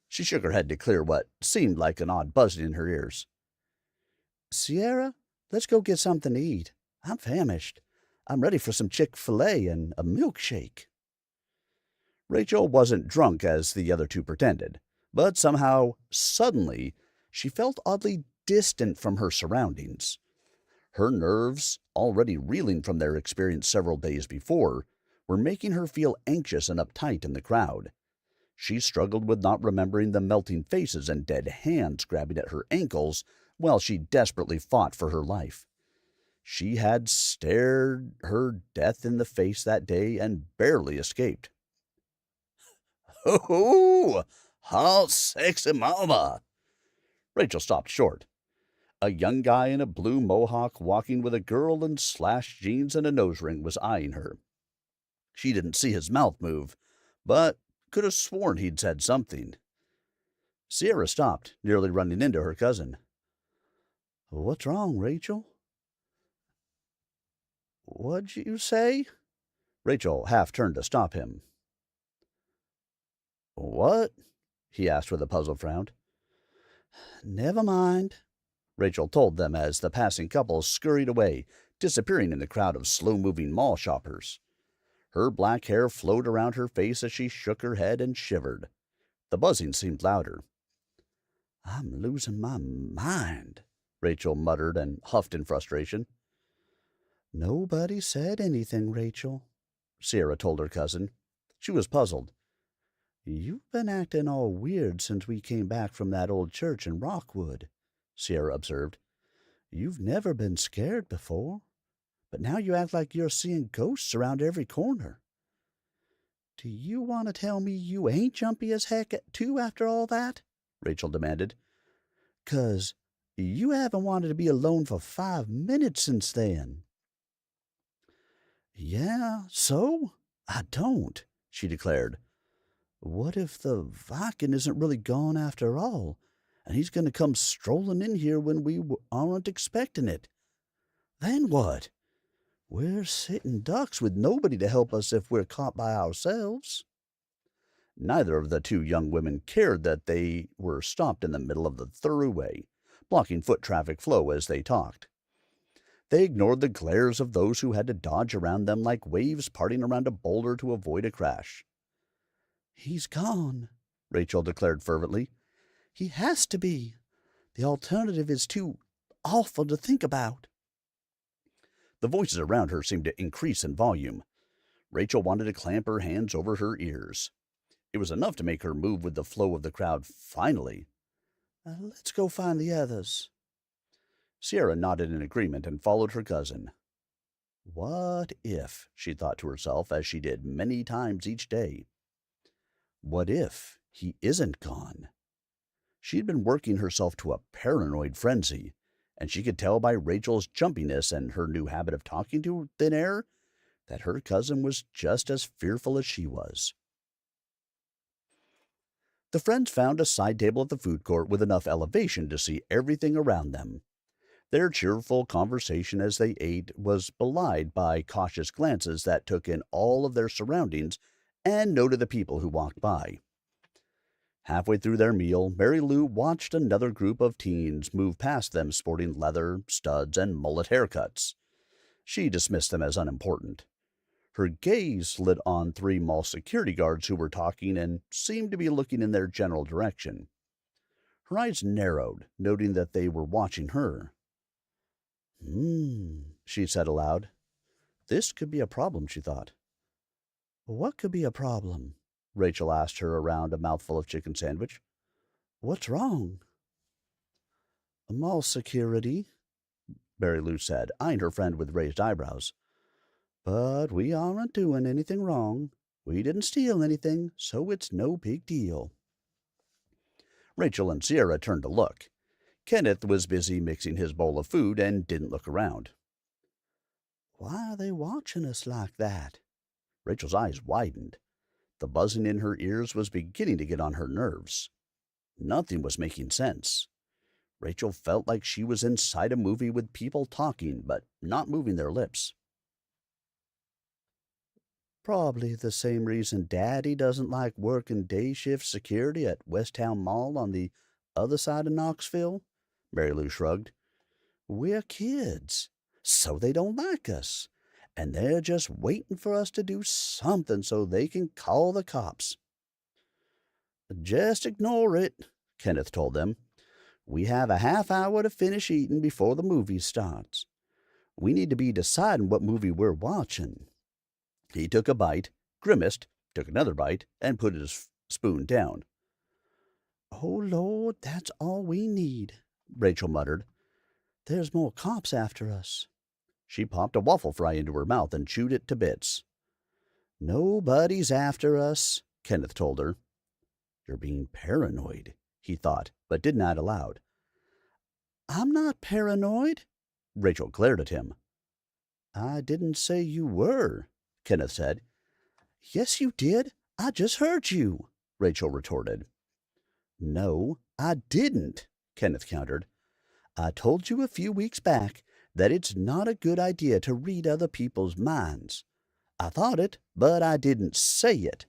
Speaker 1: She shook her head to clear what seemed like an odd buzzing in her ears. "Sierra, let's go get something to eat. I'm famished. I'm ready for some Chick-fil-A and a milkshake." Rachel wasn't drunk as the other two pretended, but somehow, suddenly, she felt oddly distant from her surroundings. Her nerves, already reeling from their experience several days before, were making her feel anxious and uptight in the crowd. She struggled with not remembering the melting faces and dead hands grabbing at her ankles while she desperately fought for her life. She had stared her death in the face that day and barely escaped. "Ho-ho! How sexy mama!" Rachel stopped short. A young guy in a blue mohawk walking with a girl in slashed jeans and a nose ring was eyeing her. She didn't see his mouth move, but could have sworn he'd said something. Sierra stopped, nearly running into her cousin. "What's wrong, Rachel?" "What'd you say?" Rachel half turned to stop him. "What?" he asked with a puzzled frown. "Never mind," Rachel told them as the passing couple scurried away, disappearing in the crowd of slow-moving mall shoppers. Her black hair flowed around her face as she shook her head and shivered. The buzzing seemed louder. "I'm losing my mind," Rachel muttered and huffed in frustration. "Nobody said anything, Rachel," Sierra told her cousin. She was puzzled. "You've been acting all weird since we came back from that old church in Rockwood," Sierra observed. "You've never been scared before, but now you act like you're seeing ghosts around every corner." "Do you want to tell me you ain't jumpy as heck, too, after all that?" Rachel demanded. "'Cause you haven't wanted to be alone for 5 minutes since then." "Yeah, so? I don't," she declared. "What if the Viking isn't really gone after all, and he's going to come strolling in here when we aren't expecting it? Then what? We're sitting ducks with nobody to help us if we're caught by ourselves." Neither of the two young women cared that they were stopped in the middle of the thoroughway, blocking foot traffic flow as they talked. They ignored the glares of those who had to dodge around them like waves parting around a boulder to avoid a crash. "He's gone," Rachel declared fervently. "He has to be. The alternative is too awful to think about." The voices around her seemed to increase in volume. Rachel wanted to clamp her hands over her ears. It was enough to make her move with the flow of the crowd finally. "Let's go find the others." Sierra nodded in agreement and followed her cousin. What if, she thought to herself as she did many times each day, what if he isn't gone? She'd been working herself to a paranoid frenzy, and she could tell by Rachel's jumpiness and her new habit of talking to thin air that her cousin was just as fearful as she was. The friends found a side table at the food court with enough elevation to see everything around them. Their cheerful conversation as they ate was belied by cautious glances that took in all of their surroundings and noted the people who walked by. Halfway through their meal, Mary Lou watched another group of teens move past them sporting leather, studs, and mullet haircuts. She dismissed them as unimportant. Her gaze lit on three mall security guards who were talking and seemed to be looking in their general direction. Her eyes narrowed, noting that they were watching her. She said aloud. This could be a problem, she thought. What could be a problem? Rachel asked her around a mouthful of chicken sandwich. What's wrong? Mall security, Mary Lou said, eyeing her friend with raised eyebrows. But we aren't doing anything wrong. We didn't steal anything, so it's no big deal. Rachel and Sierra turned to look. Kenneth was busy mixing his bowl of food and didn't look around. Why are they watching us like that? Rachel's eyes widened. The buzzing in her ears was beginning to get on her nerves. Nothing was making sense. Rachel felt like she was inside a movie with people talking but not moving their lips. Probably the same reason Daddy doesn't like working day shift security at Westtown Mall on the other side of Knoxville, Mary Lou shrugged. We're kids, so they don't like us, and they're just waiting for us to do something so they can call the cops. Just ignore it, Kenneth told them. We have a half hour to finish eating before the movie starts. We need to be deciding what movie we're watching. He took a bite, grimaced, took another bite, and put his spoon down. Oh, Lord, that's all we need, Rachel muttered. There's more cops after us. She popped a waffle fry into her mouth and chewed it to bits. Nobody's after us, Kenneth told her. You're being paranoid, he thought, but didn't add aloud. I'm not paranoid, Rachel glared at him. I didn't say you were, Kenneth said. Yes, you did. I just heard you, Rachel retorted. No, I didn't, Kenneth countered. I told you a few weeks back that it's not a good idea to read other people's minds. I thought it, but I didn't say it.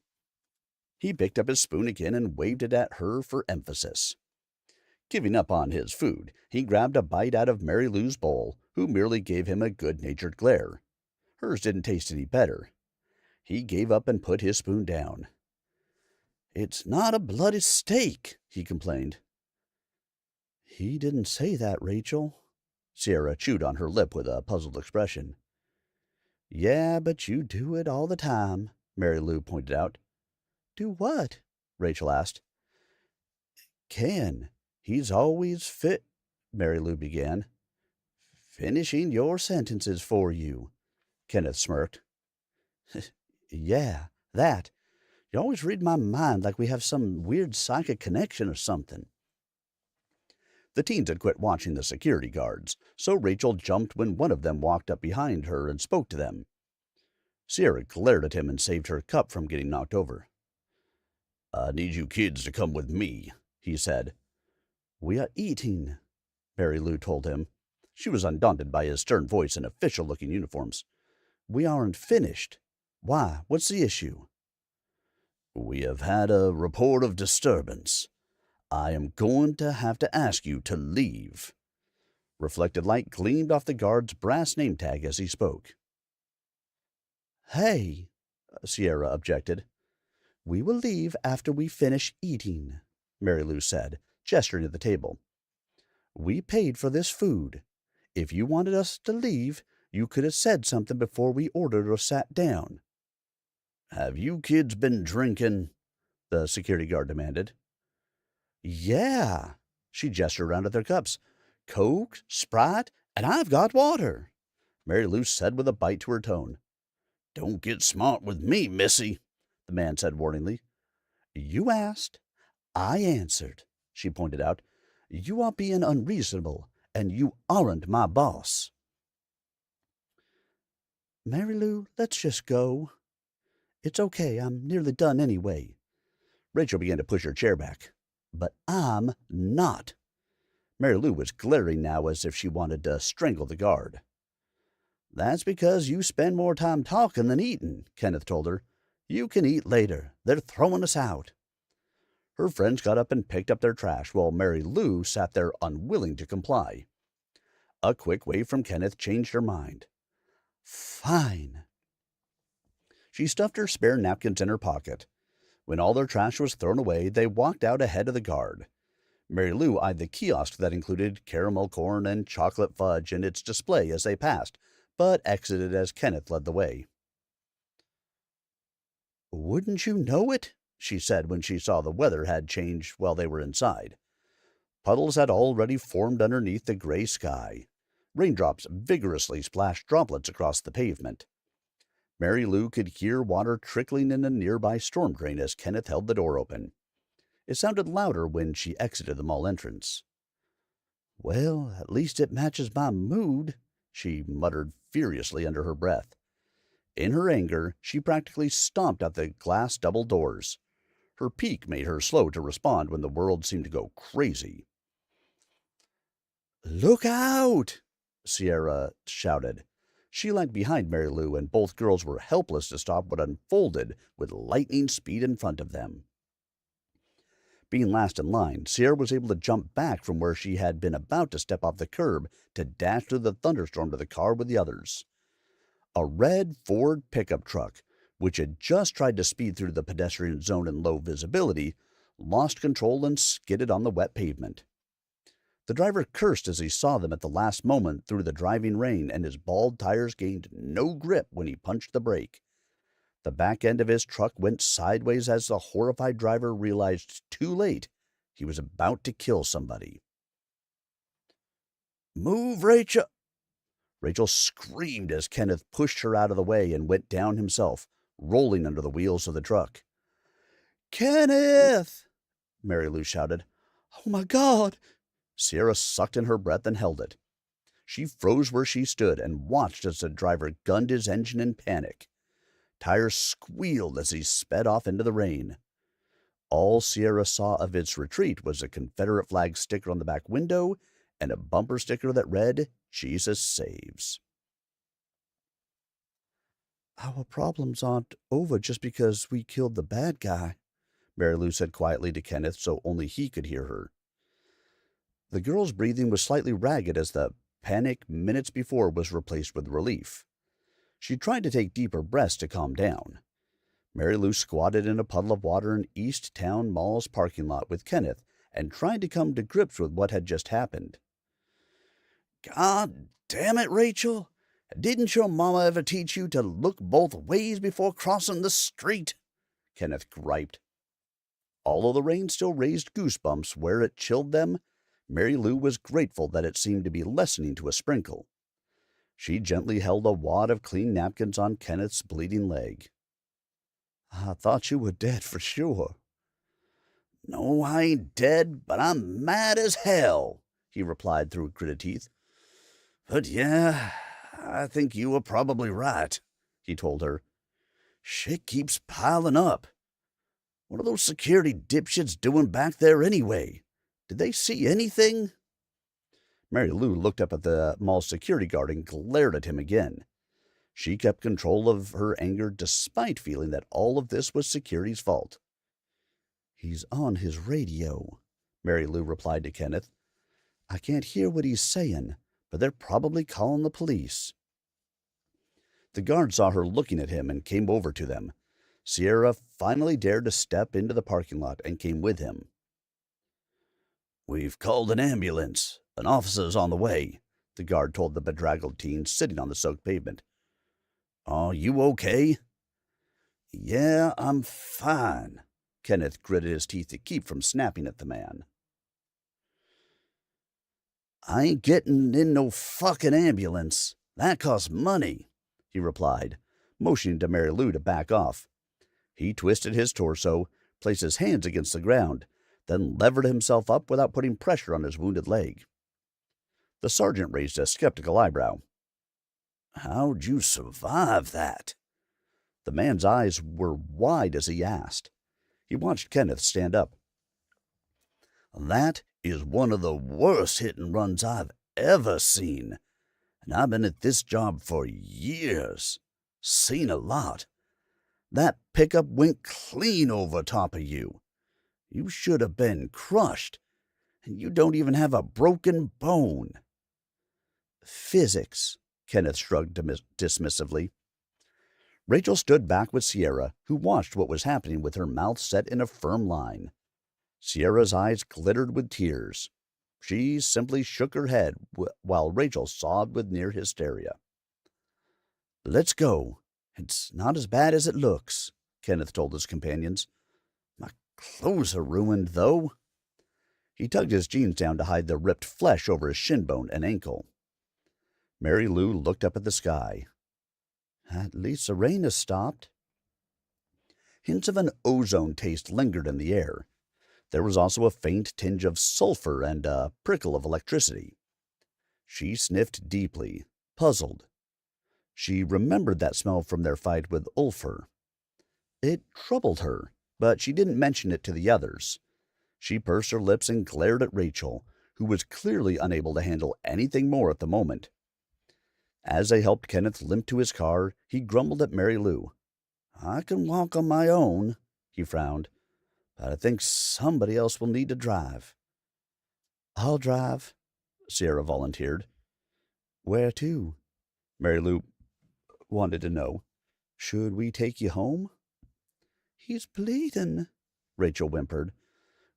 Speaker 1: He picked up his spoon again and waved it at her for emphasis. Giving up on his food, he grabbed a bite out of Mary Lou's bowl, who merely gave him a good-natured glare. Hers didn't taste any better. He gave up and put his spoon down. It's not a bloody steak, he complained. He didn't say that, Rachel. Sierra chewed on her lip with a puzzled expression. Yeah, but you do it all the time, Mary Lou pointed out. Do what? Rachel asked. Ken, he's always Mary Lou began. Finishing your sentences for you, Kenneth smirked. Yeah, that. You always read my mind like we have some weird psychic connection or something. The teens had quit watching the security guards, so Rachel jumped when one of them walked up behind her and spoke to them. Sierra glared at him and saved her cup from getting knocked over. I need you kids to come with me, he said. We are eating, Mary Lou told him. She was undaunted by his stern voice and official-looking uniforms. We aren't finished. Why? What's the issue?
Speaker 2: We have had a report of disturbance. I am going to have to ask you to leave. Reflected light gleamed off the guard's brass name tag as he spoke.
Speaker 1: Hey, Sierra objected. We will leave after we finish eating, Mary Lou said, gesturing at the table. We paid for this food. If you wanted us to leave, you could have said something before we ordered or sat down.
Speaker 2: Have you kids been drinking? The security guard demanded.
Speaker 1: Yeah, she gestured around at their cups. Coke, Sprite, and I've got water, Mary Lou said with a bite to her tone.
Speaker 2: Don't get smart with me, missy, the man said warningly.
Speaker 1: You asked. I answered, she pointed out. You are being unreasonable, and you aren't my boss. Mary Lou, let's just go. It's okay, I'm nearly done anyway. Rachel began to push her chair back. But I'm not. Mary Lou was glaring now as if she wanted to strangle the guard. That's because you spend more time talking than eating, Kenneth told her. You can eat later. They're throwing us out. Her friends got up and picked up their trash while Mary Lou sat there unwilling to comply. A quick wave from Kenneth changed her mind. Fine. She stuffed her spare napkins in her pocket. When all their trash was thrown away, they walked out ahead of the guard. Mary Lou eyed the kiosk that included caramel corn and chocolate fudge in its display as they passed, but exited as Kenneth led the way. Wouldn't you know it? She said when she saw the weather had changed while they were inside. Puddles had already formed underneath the gray sky. Raindrops vigorously splashed droplets across the pavement. Mary Lou could hear water trickling in a nearby storm drain as Kenneth held the door open. It sounded louder when she exited the mall entrance. Well, at least it matches my mood, she muttered furiously under her breath. In her anger, she practically stomped out the glass double doors. Her pique made her slow to respond when the world seemed to go crazy. Look out! Sierra shouted. She lagged behind Mary Lou, and both girls were helpless to stop what unfolded with lightning speed in front of them. Being last in line, Sierra was able to jump back from where she had been about to step off the curb to dash through the thunderstorm to the car with the others. A red Ford pickup truck, which had just tried to speed through the pedestrian zone in low visibility, lost control and skidded on the wet pavement. The driver cursed as he saw them at the last moment through the driving rain, and his bald tires gained no grip when he punched the brake. The back end of his truck went sideways as the horrified driver realized too late he was about to kill somebody. Move, Rachel! Rachel screamed as Kenneth pushed her out of the way and went down himself, rolling under the wheels of the truck. Kenneth! Mary Lou shouted. Oh, my God! Sierra sucked in her breath and held it. She froze where she stood and watched as the driver gunned his engine in panic. Tires squealed as he sped off into the rain. All Sierra saw of its retreat was a Confederate flag sticker on the back window and a bumper sticker that read, Jesus Saves. Our problems aren't over just because we killed the bad guy, Mary Lou said quietly to Kenneth so only he could hear her. The girl's breathing was slightly ragged as the panic minutes before was replaced with relief. She tried to take deeper breaths to calm down. Mary Lou squatted in a puddle of water in East Town Mall's parking lot with Kenneth and tried to come to grips with what had just happened. God damn it, Rachel! Didn't your mama ever teach you to look both ways before crossing the street? Kenneth griped. Although the rain still raised goosebumps where it chilled them, Mary Lou was grateful that it seemed to be lessening to a sprinkle. She gently held a wad of clean napkins on Kenneth's bleeding leg. I thought you were dead for sure. No, I ain't dead, but I'm mad as hell, he replied through gritted teeth. But yeah, I think you were probably right, he told her. Shit keeps piling up. What are those security dipshits doing back there anyway? Did they see anything? Mary Lou looked up at the mall security guard and glared at him again. She kept control of her anger despite feeling that all of this was security's fault. He's on his radio, Mary Lou replied to Kenneth. I can't hear what he's saying, but they're probably calling the police. The guard saw her looking at him and came over to them. Sierra finally dared to step into the parking lot and came with him. We've called an ambulance. An officer's on the way, the guard told the bedraggled teen sitting on the soaked pavement. Are you okay? Yeah, I'm fine. Kenneth gritted his teeth to keep from snapping at the man. I ain't getting in no fucking ambulance. That costs money, he replied, motioning to Mary Lou to back off. He twisted his torso, placed his hands against the ground, then levered himself up without putting pressure on his wounded leg. The sergeant raised a skeptical eyebrow. How'd you survive that? The man's eyes were wide as he asked. He watched Kenneth stand up. That is one of the worst hit-and-runs I've ever seen, and I've been at this job for years. Seen a lot. That pickup went clean over top of you. You should have been crushed, and you don't even have a broken bone. Physics, Kenneth shrugged dismissively. Rachel stood back with Sierra, who watched what was happening with her mouth set in a firm line. Sierra's eyes glittered with tears. She simply shook her head while Rachel sobbed with near hysteria. Let's go. It's not as bad as it looks, Kenneth told his companions. My clothes are ruined, though. He tugged his jeans down to hide the ripped flesh over his shin bone and ankle. Mary Lou looked up at the sky. At least the rain has stopped. Hints of an ozone taste lingered in the air. There was also a faint tinge of sulfur and a prickle of electricity. She sniffed deeply, puzzled. She remembered that smell from their fight with Ulfr. It troubled her, but she didn't mention it to the others. She pursed her lips and glared at Rachel, who was clearly unable to handle anything more at the moment. As they helped Kenneth limp to his car, he grumbled at Mary Lou. I can walk on my own, he frowned, but I think somebody else will need to drive. I'll drive, Sierra volunteered. Where to? Mary Lou wanted to know. Should we take you home? He's bleeding, Rachel whimpered.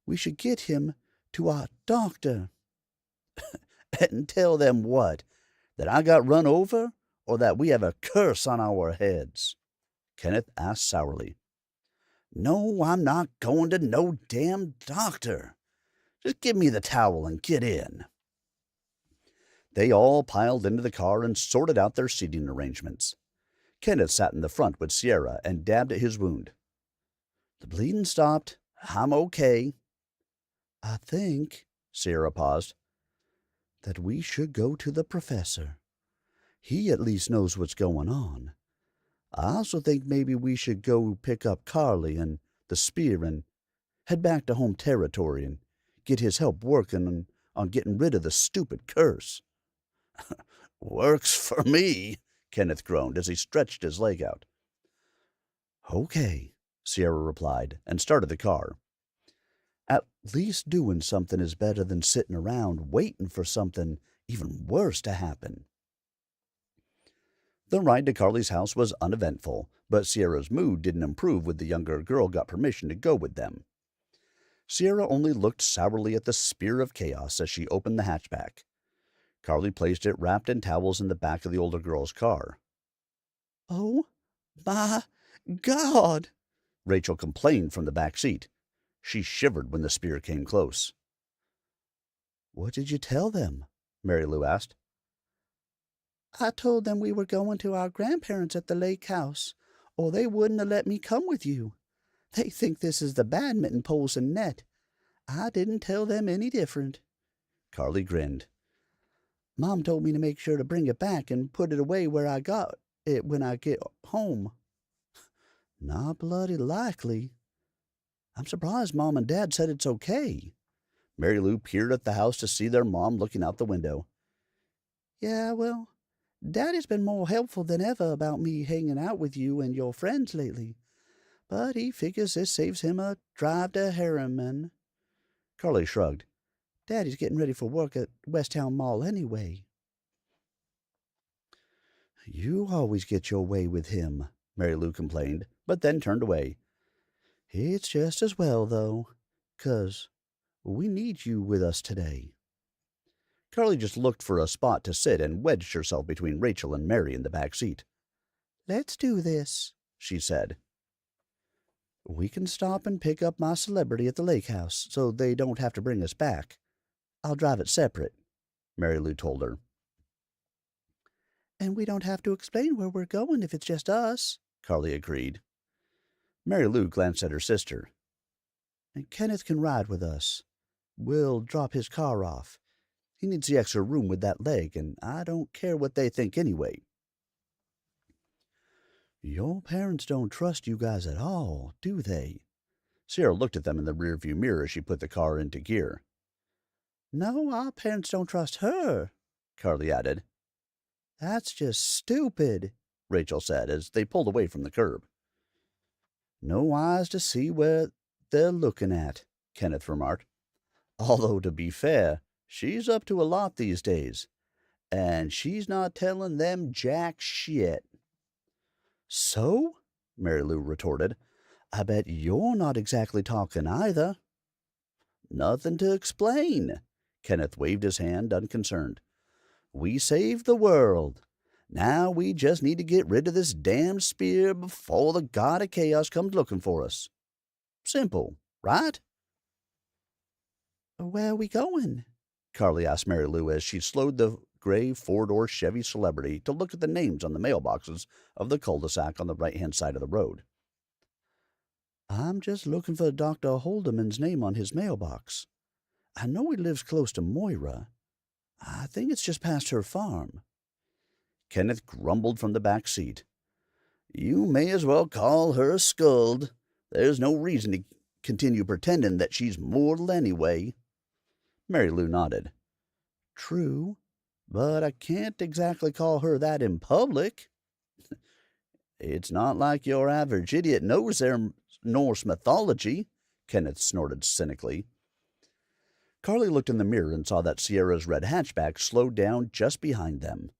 Speaker 1: We should get him to our doctor. And tell them what? That I got run over, or that we have a curse on our heads? Kenneth asked sourly. No, I'm not going to no damn doctor. Just give me the towel and get in. They all piled into the car and sorted out their seating arrangements. Kenneth sat in the front with Sierra and dabbed at his wound. The bleeding stopped. I'm okay. I think, Sierra paused, that we should go to the professor. He at least knows what's going on. I also think maybe we should go pick up Carly and the spear and head back to home territory and get his help working on getting rid of the stupid curse. Works for me, Kenneth groaned as he stretched his leg out. Okay, Sierra replied and started the car. At least doing something is better than sitting around waiting for something even worse to happen. The ride to Carly's house was uneventful, but Sierra's mood didn't improve when the younger girl got permission to go with them. Sierra only looked sourly at the spear of chaos as she opened the hatchback. Carly placed it wrapped in towels in the back of the older girl's car. Oh, my God! Rachel complained from the back seat. She shivered when the spear came close. What did you tell them? Mary Lou asked. I told them we were going to our grandparents at the lake house, or they wouldn't have let me come with you. They think this is the badminton poles and net. I didn't tell them any different. Carly grinned. Mom told me to make sure to bring it back and put it away where I got it when I get home. Not bloody likely. I'm surprised Mom and Dad said it's okay. Mary Lou peered at the house to see their mom looking out the window. Yeah, well, Daddy's been more helpful than ever about me hanging out with you and your friends lately. but he figures this saves him a drive to Harriman. Carly shrugged. Daddy's getting ready for work at West Town Mall anyway. You always get your way with him, Mary Lou complained, but then turned away. It's just as well, though, 'cause we need you with us today. Carly just looked for a spot to sit and wedged herself between Rachel and Mary in the back seat. Let's do this, she said. We can stop and pick up my celebrity at the lake house so they don't have to bring us back. I'll drive it separate, Mary Lou told her. And we don't have to explain where we're going if it's just us, Carly agreed. Mary Lou glanced at her sister. And Kenneth can ride with us. We'll drop his car off. He needs the extra room with that leg, and I don't care what they think anyway. Your parents don't trust you guys at all, do they? Sierra looked at them in the rearview mirror as she put the car into gear. No, our parents don't trust her, Carly added. That's just stupid, Rachel said as they pulled away from the curb. No eyes to see where they're looking at, Kenneth remarked. Although, to be fair, she's up to a lot these days, and she's not telling them jack shit. So? Mary Lou retorted. I bet you're not exactly talking either. Nothing to explain. Kenneth waved his hand, unconcerned. We saved the world. Now we just need to get rid of this damned spear before the god of chaos comes looking for us. Simple, right? Where are we going? Carly asked Mary Lou as she slowed the gray four-door Chevy Celebrity to look at the names on the mailboxes of the cul-de-sac on the right-hand side of the road. I'm just looking for Dr. Holdeman's name on his mailbox. I know he lives close to Moira. I think it's just past her farm. Kenneth grumbled from the back seat. You may as well call her a skuld. There's no reason to continue pretending that she's mortal anyway. Mary Lou nodded. True, but I can't exactly call her that in public. It's not like your average idiot knows their Norse mythology, Kenneth snorted cynically. Carly looked in the mirror and saw that Sierra's red hatchback slowed down just behind them.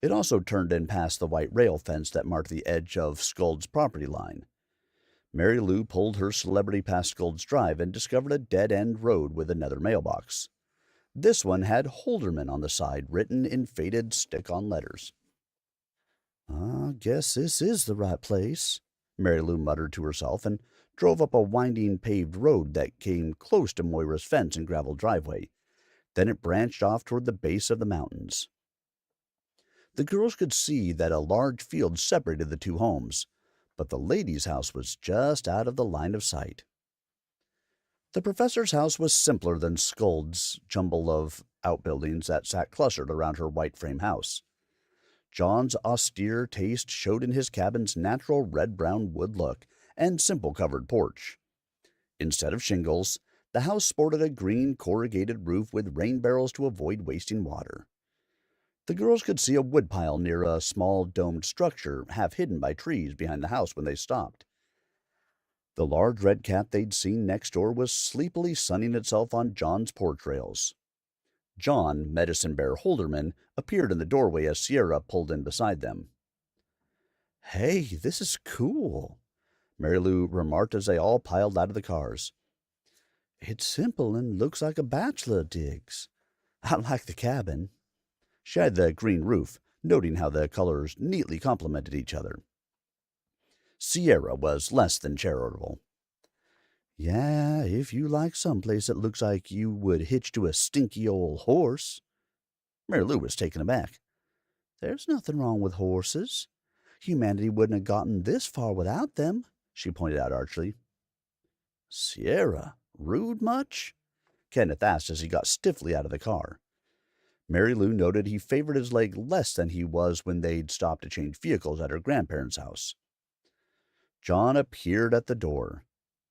Speaker 1: It also turned in past the white rail fence that marked the edge of Skuld's property line. Mary Lou pulled her celebrity past Skuld's drive and discovered a dead-end road with another mailbox. This one had Holderman on the side, written in faded stick-on letters. I guess this is the right place, Mary Lou muttered to herself and drove up a winding paved road that came close to Moira's fence and gravel driveway. Then it branched off toward the base of the mountains. The girls could see that a large field separated the two homes, but the lady's house was just out of the line of sight. The professor's house was simpler than Skuld's jumble of outbuildings that sat clustered around her white frame house. John's austere taste showed in his cabin's natural red-brown wood look and simple covered porch. Instead of shingles, the house sported a green corrugated roof with rain barrels to avoid wasting water. The girls could see a woodpile near a small domed structure half hidden by trees behind the house when they stopped. The large red cat they'd seen next door was sleepily sunning itself on John's porch rails. John, Medicine Bear Holderman, appeared in the doorway as Sierra pulled in beside them. Hey, this is cool, Mary Lou remarked as they all piled out of the cars. It's simple and looks like a bachelor digs. I like the cabin. She had the green roof, noting how the colors neatly complemented each other. Sierra was less than charitable. Yeah, if you like someplace that looks like you would hitch to a stinky old horse. Mary Lou was taken aback. There's nothing wrong with horses. Humanity wouldn't have gotten this far without them, she pointed out archly. Sierra, rude much? Kenneth asked as he got stiffly out of the car. Mary Lou noted he favored his leg less than he was when they'd stopped to change vehicles at her grandparents' house. John appeared at the door.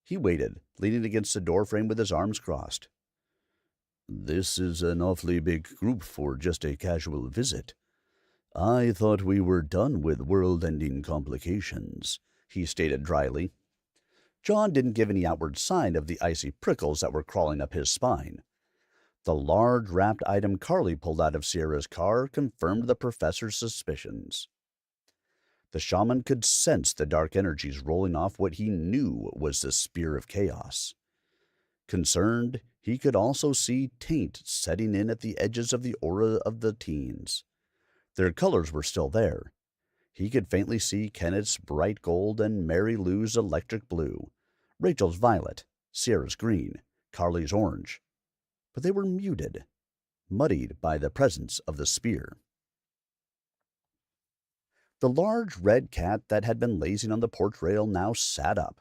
Speaker 1: He waited, leaning against the doorframe with his arms crossed. This is an awfully big group for just a casual visit. I thought we were done with world-ending complications, he stated dryly. John didn't give any outward sign of the icy prickles that were crawling up his spine. The large wrapped item Carly pulled out of Sierra's car confirmed the professor's suspicions. The shaman could sense the dark energies rolling off what he knew was the Spear of Chaos. Concerned, he could also see taint setting in at the edges of the aura of the teens. Their colors were still there. He could faintly see Kenneth's bright gold and Mary Lou's electric blue, Rachel's violet, Sierra's green, Carly's orange. But they were muted, muddied by the presence of the spear. The large red cat that had been lazing on the porch rail now sat up.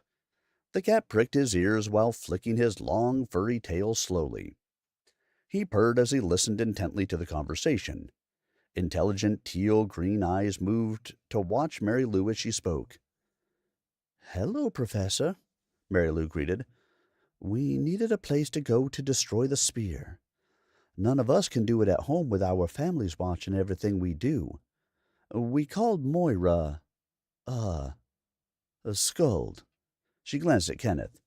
Speaker 1: The cat pricked his ears while flicking his long, furry tail slowly. He purred as he listened intently to the conversation. Intelligent teal-green eyes moved to watch Mary Lou as she spoke. "Hello, Professor," Mary Lou greeted. "We needed a place to go to destroy the spear. None of us can do it at home with our families watching everything we do. We called Moira, Skuld." She glanced at Kenneth.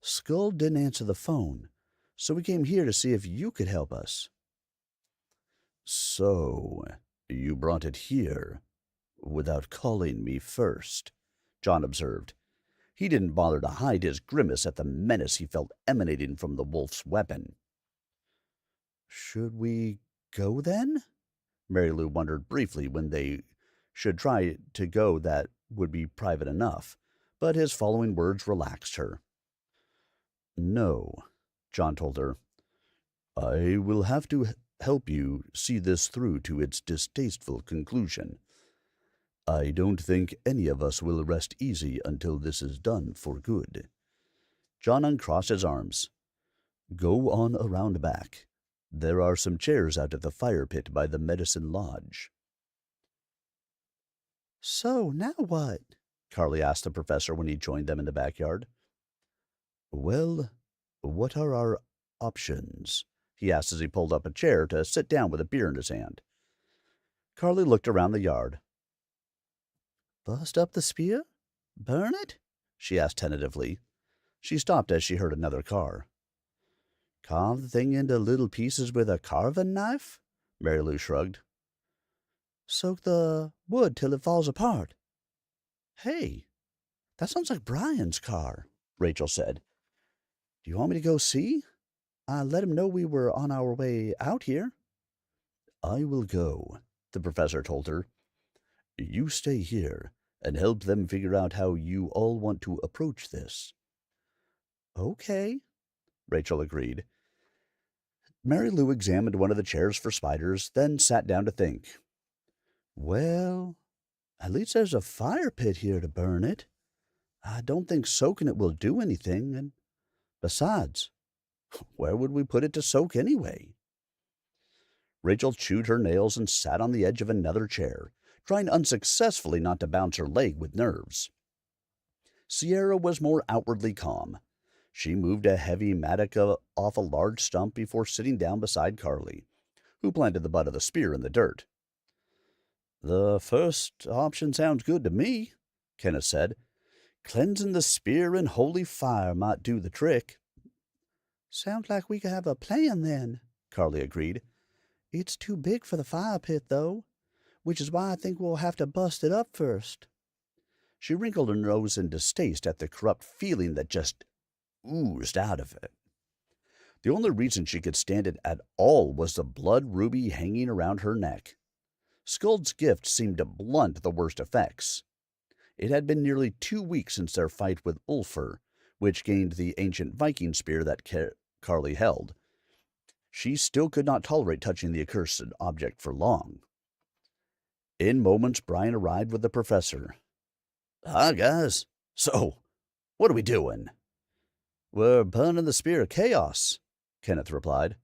Speaker 1: "Skuld didn't answer the phone, so we came here to see if you could help us."
Speaker 2: "So, you brought it here without calling me first,"
Speaker 1: John observed. He didn't bother to hide his grimace at the menace he felt emanating from the wolf's weapon. "Should we go, then?" Mary Lou wondered briefly when they should try to go that would be private enough, but his following words relaxed her. "No," John told her. "I will have to help you see this through to its distasteful conclusion. I don't think any of us will rest easy until this is done for good." John uncrossed his arms. "Go on around back. There are some chairs out at the fire pit by the medicine lodge." "So, now what?" Carly asked the professor when he joined them in the backyard. "Well, what are our options?" he asked as he pulled up a chair to sit down with a beer in his hand. Carly looked around the yard. "Bust up the spear? Burn it?" she asked tentatively. She stopped as she heard another car. "Carve the thing into little pieces with a carving knife?" Mary Lou shrugged. "Soak the wood till it falls apart." "Hey, that sounds like Brian's car," Rachel said. "Do you want me to go see? I let him know we were on our way out here." "I will go," the professor told her. "You stay here and help them figure out how you all want to approach this." "Okay," Rachel agreed. Mary Lou examined one of the chairs for spiders, then sat down to think. "Well, at least there's a fire pit here to burn it. I don't think soaking it will do anything, and besides, where would we put it to soak anyway?" Rachel chewed her nails and sat on the edge of another chair, trying unsuccessfully not to bounce her leg with nerves. Sierra was more outwardly calm. She moved a heavy mattock off a large stump before sitting down beside Carly, who planted the butt of the spear in the dirt. "The first option sounds good to me," Kenneth said. "Cleansing the spear in holy fire might do the trick." "Sounds like we could have a plan then," Carly agreed. "It's too big for the fire pit, though, which is why I think we'll have to bust it up first." She wrinkled her nose in distaste at the corrupt feeling that just oozed out of it. The only reason she could stand it at all was the blood ruby hanging around her neck. Skuld's gift seemed to blunt the worst effects. It had been nearly 2 weeks since their fight with Ulfr, which gained the ancient Viking spear that Carly held. She still could not tolerate touching the accursed object for long. In moments, Brian arrived with the professor. "Hi, guys. So, what are we doing?" "We're burning the Spear of Chaos," Kenneth replied.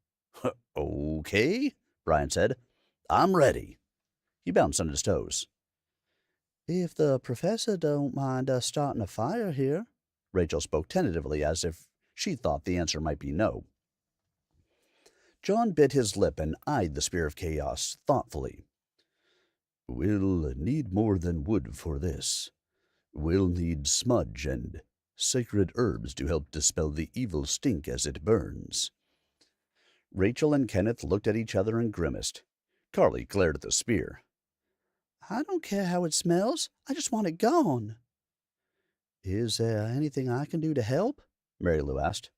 Speaker 1: "Okay," Brian said. "I'm ready." He bounced on his toes. "If the professor don't mind us starting a fire here," Rachel spoke tentatively as if she thought the answer might be no. John bit his lip and eyed the Spear of Chaos thoughtfully. "We'll need more than wood for this. We'll need smudge and sacred herbs to help dispel the evil stink as it burns. Rachel and Kenneth looked at each other and grimaced. Carly glared at the spear. I don't care how it smells. I just want it gone. Is there anything I can do to help? Mary Lou asked.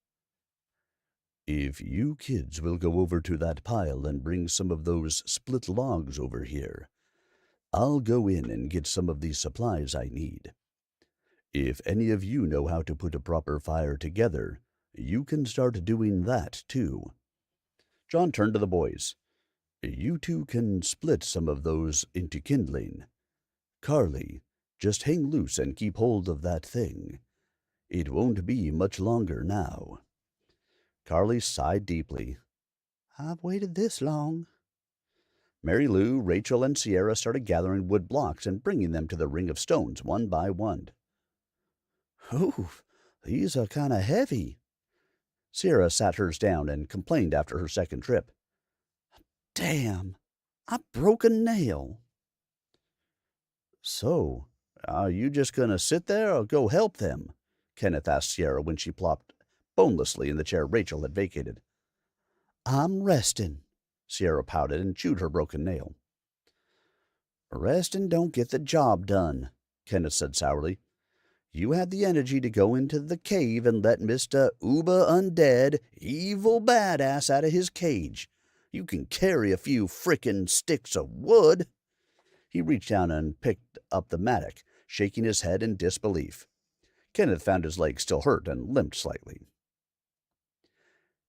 Speaker 1: If you kids will go over to that pile and bring some of those split logs over here, I'll go in and get some of the supplies I need. If any of you know how to put a proper fire together, you can start doing that too. John turned to the boys. You two can split some of those into kindling. Carly, just hang loose and keep hold of that thing. It won't be much longer now. Carly sighed deeply. I've waited this long. Mary Lou, Rachel, and Sierra started gathering wood blocks and bringing them to the ring of stones one by one. Oof, these are kind of heavy. Sierra sat hers down and complained after her second trip. Damn, I broke a nail. So, are you just going to sit there or go help them? Kenneth asked Sierra when she plopped bonelessly in the chair Rachel had vacated. I'm resting, Sierra pouted and chewed her broken nail. Resting don't get the job done, Kenneth said sourly. You had the energy to go into the cave and let Mr. Uber Undead, evil badass out of his cage. You can carry a few frickin' sticks of wood. He reached down and picked up the mattock, shaking his head in disbelief. Kenneth found his leg still hurt and limped slightly.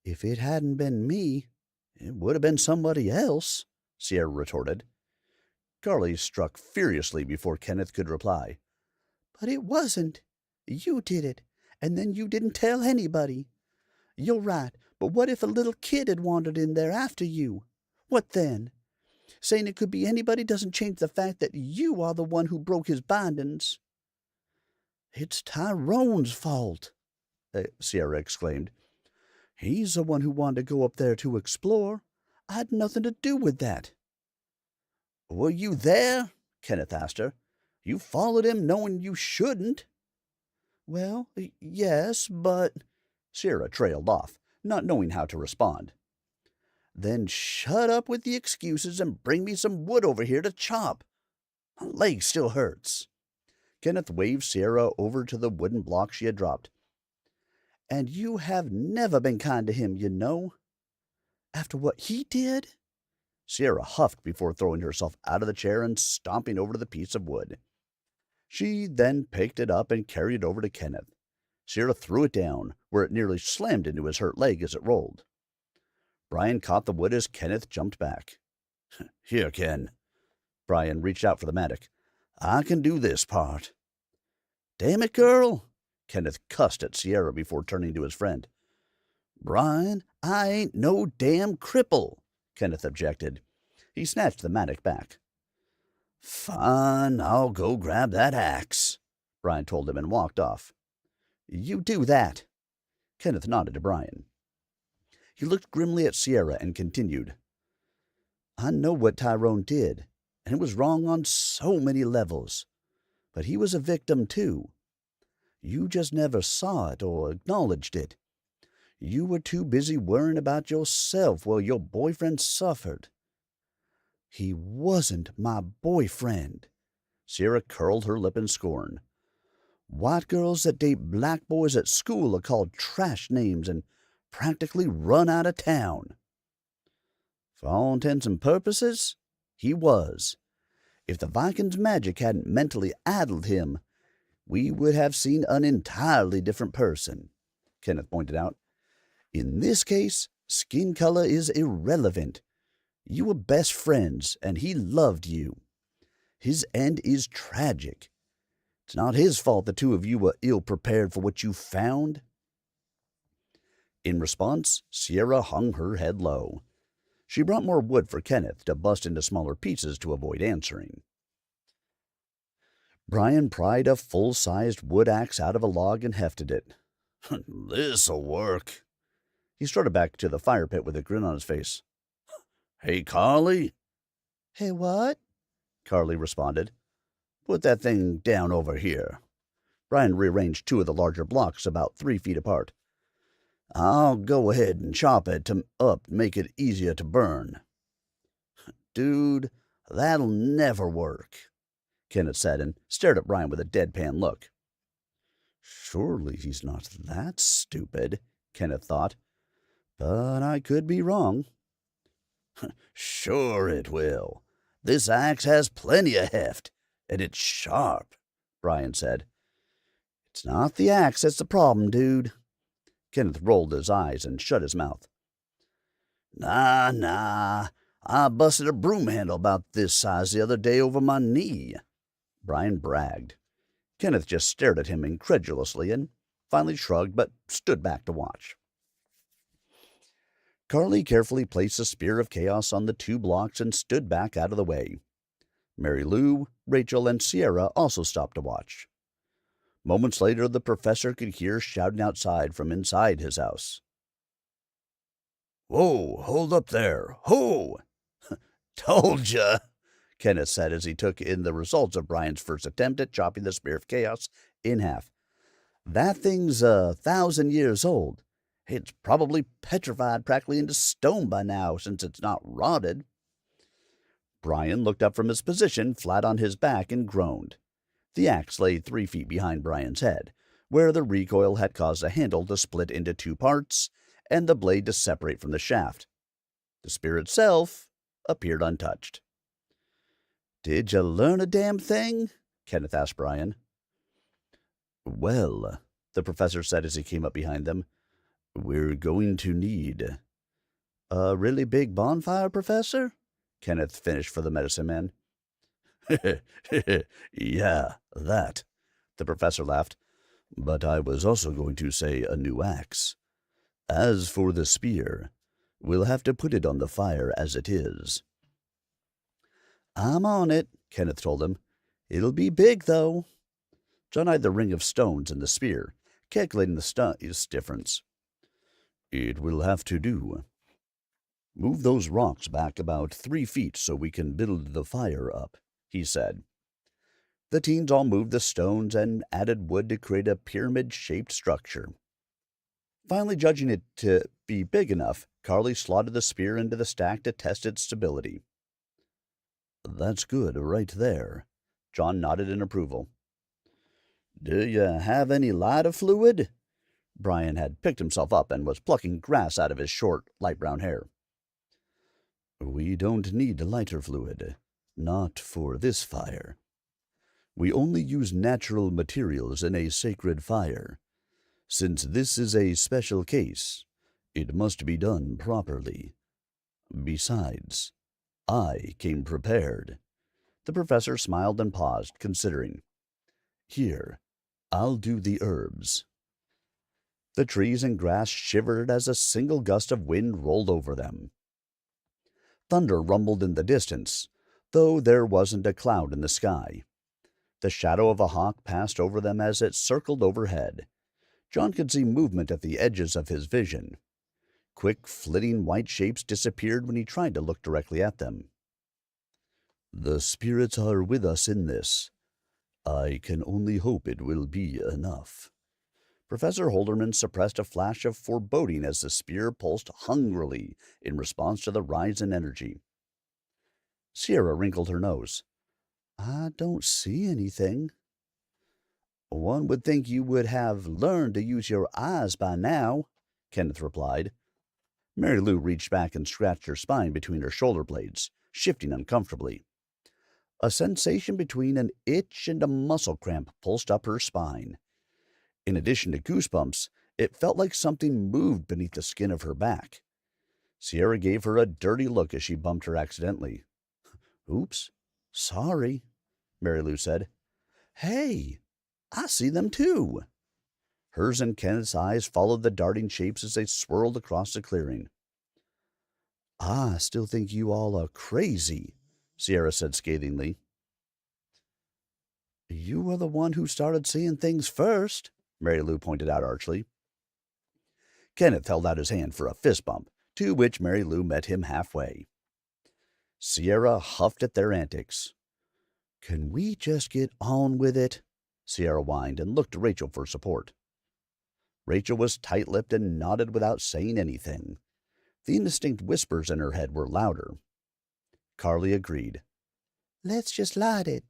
Speaker 1: If it hadn't been me, it would have been somebody else, Sierra retorted. Carly struck furiously before Kenneth could reply. But it wasn't. You did it, and then you didn't tell anybody. You're right, but what if a little kid had wandered in there after you? What then? Saying it could be anybody doesn't change the fact that you are the one who broke his bindings. It's Tyrone's fault, Sierra exclaimed. He's the one who wanted to go up there to explore. I had nothing to do with that. Were you there? Kenneth asked her. You followed him knowing you shouldn't. Well, yes, but... Sierra trailed off, not knowing how to respond. Then shut up with the excuses and bring me some wood over here to chop. My leg still hurts. Kenneth waved Sierra over to the wooden block she had dropped. And you have never been kind to him, you know. After what he did? Sierra huffed before throwing herself out of the chair and stomping over to the piece of wood. She then picked it up and carried it over to Kenneth. Sierra threw it down, where it nearly slammed into his hurt leg as it rolled. Brian caught the wood as Kenneth jumped back. Here, Ken. Brian reached out for the mattock. I can do this part. Damn it, girl. Kenneth cussed at Sierra before turning to his friend. Brian, I ain't no damn cripple, Kenneth objected. He snatched the mattock back. Fine, I'll go grab that axe, Brian told him and walked off. You do that. Kenneth nodded to Brian. He looked grimly at Sierra and continued. I know what Tyrone did, and it was wrong on so many levels. But he was a victim, too. You just never saw it or acknowledged it. You were too busy worrying about yourself while your boyfriend suffered. He wasn't my boyfriend. Sierra curled her lip in scorn. White girls that date black boys at school are called trash names and practically run out of town. For all intents and purposes, he was. If the Vikings' magic hadn't mentally addled him, we would have seen an entirely different person, Kenneth pointed out. In this case, skin color is irrelevant. You were best friends, and he loved you. His end is tragic. It's not his fault the two of you were ill-prepared for what you found. In response, Sierra hung her head low. She brought more wood for Kenneth to bust into smaller pieces to avoid answering. Brian pried a full-sized wood axe out of a log and hefted it. This'll work. He strutted back to the fire pit with a grin on his face. Hey, Carly? Hey, what? Carly responded. Put that thing down over here. Brian rearranged two of the larger blocks about 3 feet apart. I'll go ahead and chop it up to make it easier to burn. Dude, that'll never work, Kenneth said and stared at Brian with a deadpan look. Surely he's not that stupid, Kenneth thought, but I could be wrong. Sure it will. This axe has plenty of heft, and it's sharp, Brian said. It's not the axe that's the problem, dude. Kenneth rolled his eyes and shut his mouth. Nah. I busted a broom handle about this size the other day over my knee, Brian bragged. Kenneth just stared at him incredulously and finally shrugged but stood back to watch. Carly carefully placed the Spear of Chaos on the 2 blocks and stood back out of the way. Mary Lou, Rachel, and Sierra also stopped to watch. Moments later, the professor could hear shouting outside from inside his house. Whoa, hold up there. Ho! Told ya, Kenneth said as he took in the results of Brian's first attempt at chopping the Spear of Chaos in half. That thing's 1,000 years old. It's probably petrified practically into stone by now, since it's not rotted. Brian looked up from his position flat on his back and groaned. The axe lay 3 feet behind Brian's head, where the recoil had caused the handle to split into 2 parts and the blade to separate from the shaft. The spear itself appeared untouched. Did you learn a damn thing? Kenneth asked Brian. Well, the professor said as he came up behind them, we're going to need... A really big bonfire, Professor? Kenneth finished for the medicine man. Yeah, that, the professor laughed. But I was also going to say a new axe. As for the spear, we'll have to put it on the fire as it is. I'm on it, Kenneth told him. It'll be big, though. John eyed the ring of stones and the spear, calculating the size difference. It will have to do. Move those rocks back about 3 feet so we can build the fire up, he said. The teens all moved the stones and added wood to create a pyramid-shaped structure. Finally judging it to be big enough, Carly slotted the spear into the stack to test its stability. That's good, right there. John nodded in approval. Do you have any lighter fluid? Brian had picked himself up and was plucking grass out of his short, light brown hair. We don't need lighter fluid. Not for this fire. We only use natural materials in a sacred fire. Since this is a special case, it must be done properly. Besides, I came prepared. The professor smiled and paused, considering. Here, I'll do the herbs. The trees and grass shivered as a single gust of wind rolled over them. Thunder rumbled in the distance, though there wasn't a cloud in the sky. The shadow of a hawk passed over them as it circled overhead. John could see movement at the edges of his vision. Quick, flitting white shapes disappeared when he tried to look directly at them. The spirits are with us in this. I can only hope it will be enough. Professor Holderman suppressed a flash of foreboding as the spear pulsed hungrily in response to the rise in energy. Sierra wrinkled her nose. I don't see anything. One would think you would have learned to use your eyes by now, Kenneth replied. Mary Lou reached back and scratched her spine between her shoulder blades, shifting uncomfortably. A sensation between an itch and a muscle cramp pulsed up her spine. In addition to goosebumps, it felt like something moved beneath the skin of her back. Sierra gave her a dirty look as she bumped her accidentally. Oops, sorry, Mary Lou said. Hey, I see them too. Hers and Kenneth's eyes followed the darting shapes as they swirled across the clearing. I still think you all are crazy, Sierra said scathingly. You were the one who started seeing things first, Mary Lou pointed out archly. Kenneth held out his hand for a fist bump, to which Mary Lou met him halfway. Sierra huffed at their antics. Can we just get on with it? Sierra whined and looked to Rachel for support. Rachel was tight-lipped and nodded without saying anything. The indistinct whispers in her head were louder. Carly agreed. "Let's just light it."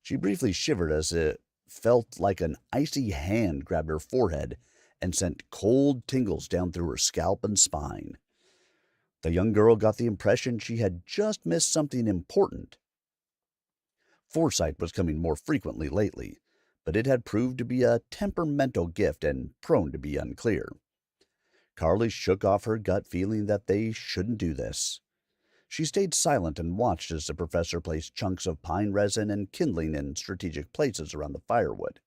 Speaker 1: She briefly shivered as it felt like an icy hand grabbed her forehead and sent cold tingles down through her scalp and spine. The young girl got the impression she had just missed something important. Foresight was coming more frequently lately, but it had proved to be a temperamental gift and prone to be unclear. Carly shook off her gut feeling that they shouldn't do this. She stayed silent and watched as the professor placed chunks of pine resin and kindling in strategic places around the firewood.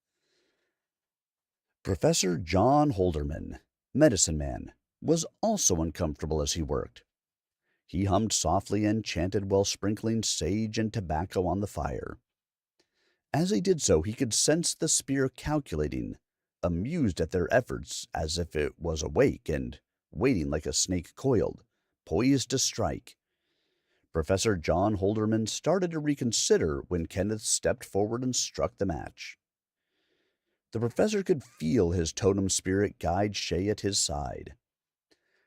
Speaker 1: Professor John Holderman, medicine man, was also uncomfortable as he worked. He hummed softly and chanted while sprinkling sage and tobacco on the fire. As he did so, he could sense the spear calculating, amused at their efforts as if it was awake and waiting like a snake coiled, poised to strike. Professor John Holderman started to reconsider when Kenneth stepped forward and struck the match. The professor could feel his totem spirit guide Shay at his side.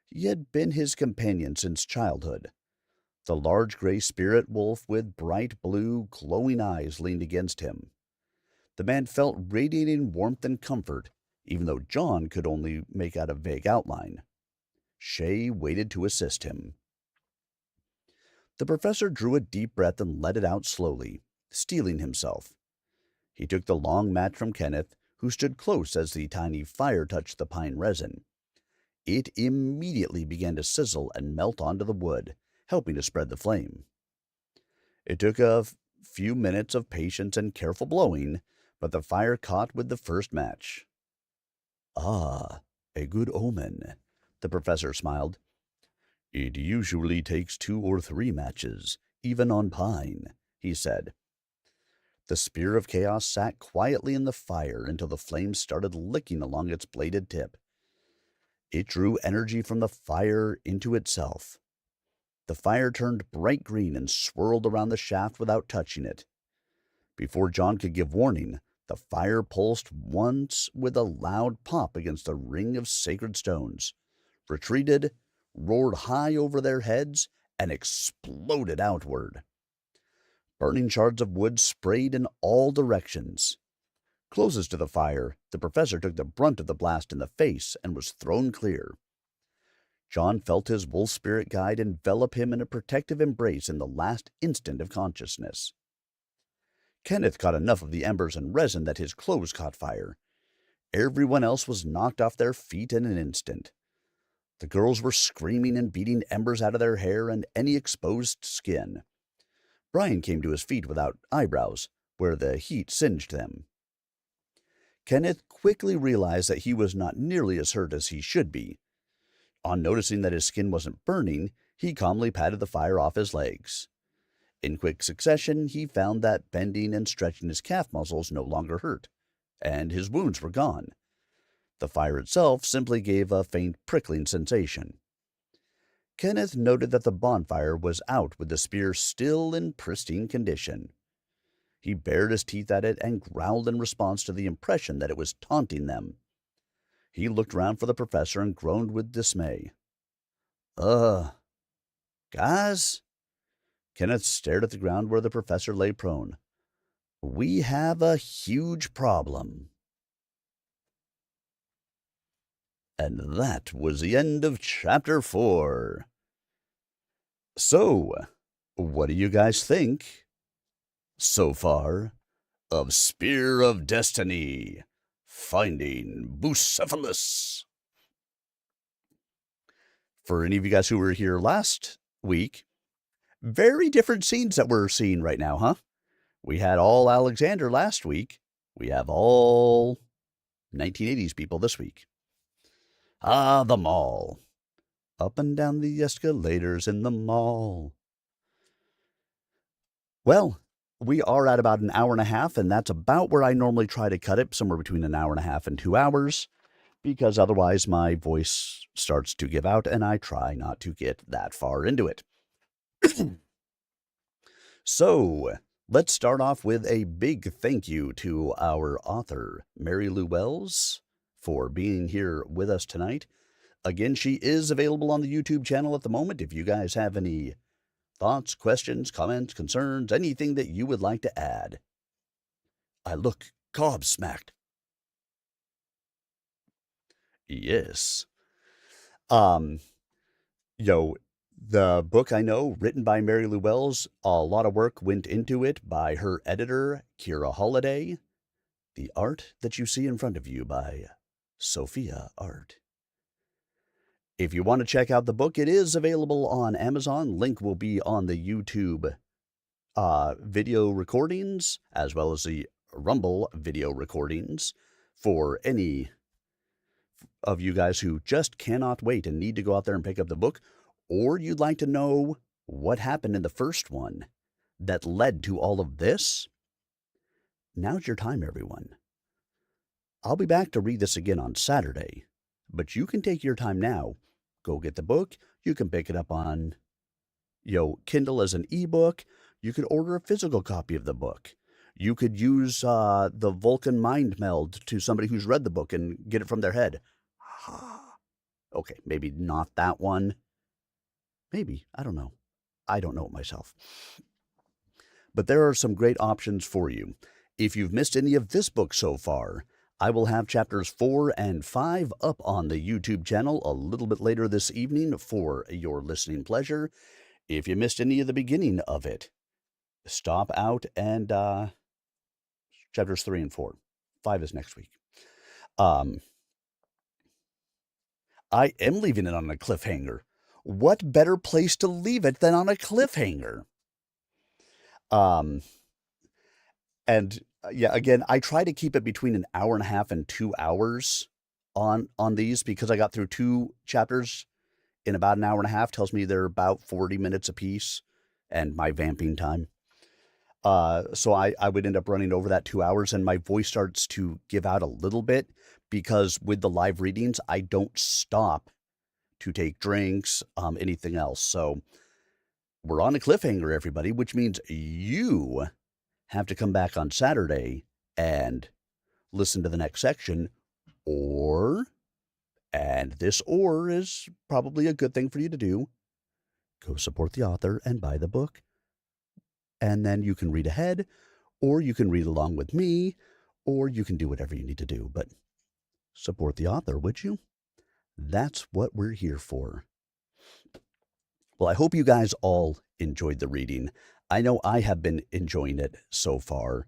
Speaker 1: He had been his companion since childhood. The large gray spirit wolf with bright blue, glowing eyes leaned against him. The man felt radiating warmth and comfort, even though John could only make out a vague outline. Shay waited to assist him. The professor drew a deep breath and let it out slowly, steeling himself. He took the long match from Kenneth, who stood close as the tiny fire touched the pine resin. It immediately began to sizzle and melt onto the wood, helping to spread the flame. It took a few minutes of patience and careful blowing, but the fire caught with the first match. "Ah, a good omen," the professor smiled. "It usually takes 2 or 3 matches, even on pine," he said. The spear of chaos sat quietly in the fire until the flames started licking along its bladed tip. It drew energy from the fire into itself. The fire turned bright green and swirled around the shaft without touching it. Before John could give warning, the fire pulsed once with a loud pop against a ring of sacred stones, retreated, roared high over their heads, and exploded outward. Burning shards of wood sprayed in all directions. Closest to the fire, the professor took the brunt of the blast in the face and was thrown clear. John felt his wolf spirit guide envelop him in a protective embrace in the last instant of consciousness. Kenneth caught enough of the embers and resin that his clothes caught fire. Everyone else was knocked off their feet in an instant. The girls were screaming and beating embers out of their hair and any exposed skin. Brian came to his feet without eyebrows, where the heat singed them. Kenneth quickly realized that he was not nearly as hurt as he should be. On noticing that his skin wasn't burning, he calmly patted the fire off his legs. In quick succession, he found that bending and stretching his calf muscles no longer hurt, and his wounds were gone. The fire itself simply gave a faint prickling sensation. Kenneth noted that the bonfire was out with the spear still in pristine condition. He bared his teeth at it and growled in response to the impression that it was taunting them. He looked round for the professor and groaned with dismay. Guys?" Kenneth stared at the ground where the professor lay prone. "We have a huge problem." And that was the end of Chapter 4. So, what do you guys think, so far, of Spear of Destiny, Finding Bucephalus? For any of you guys who were here last week, very different scenes that we're seeing right now, huh? We had all Alexander last week. We have all 1980s people this week. Ah, the mall. Up and down the escalators in the mall. Well, we are at about an hour and a half, and that's about where I normally try to cut it, somewhere between an hour and a half and 2 hours, because otherwise my voice starts to give out, and I try not to get that far into it. So, Let's start off with a big thank you to our author, Mary Lou Wells, for being here with us tonight. Again, she is available on the YouTube channel at the moment. If you guys have any thoughts, questions, comments, concerns, anything that you would like to add. I look gobsmacked. Yes. Um, yo, the book I know, written by Mary Lou Wells, a lot of work went into it by her editor, Kira Holiday. The art that you see in front of you by Sophia Art. If you want to check out the book, it is available on Amazon. Link will be on the YouTube video recordings as well as the Rumble video recordings for any of you guys who just cannot wait and need to go out there and pick up the book, or you'd like to know what happened in the first one that led to all of this. Now's your time, everyone. I'll be back to read this again on Saturday, but you can take your time now. Go get the book. You can pick it up on, Kindle as an ebook. You could order a physical copy of the book. You could use the Vulcan Mind Meld to somebody who's read the book and get it from their head. Okay, maybe not that one. Maybe. I don't know. I don't know it myself. But there are some great options for you. If you've missed any of this book so far, I will have chapters 4 and 5 up on the YouTube channel a little bit later this evening for your listening pleasure. If you missed any of the beginning of it, stop out and chapters 3 and 4. 5 is next week. I am leaving it on a cliffhanger. What better place to leave it than on a cliffhanger? And yeah, again, I try to keep it between an hour and a half and 2 hours on these because I got through 2 chapters in about an hour and a half. Tells me they're about 40 minutes apiece, and my vamping time. So I would end up running over that 2 hours, and my voice starts to give out a little bit because with the live readings, I don't stop to take drinks, anything else. So we're on a cliffhanger, everybody, which means you have to come back on Saturday and listen to the next section, and this or is probably a good thing for you to do, go support the author and buy the book. And then you can read ahead, or you can read along with me, or you can do whatever you need to do. But support the author, would you? That's what we're here for. Well, I hope you guys all enjoyed the reading. I know I have been enjoying it so far.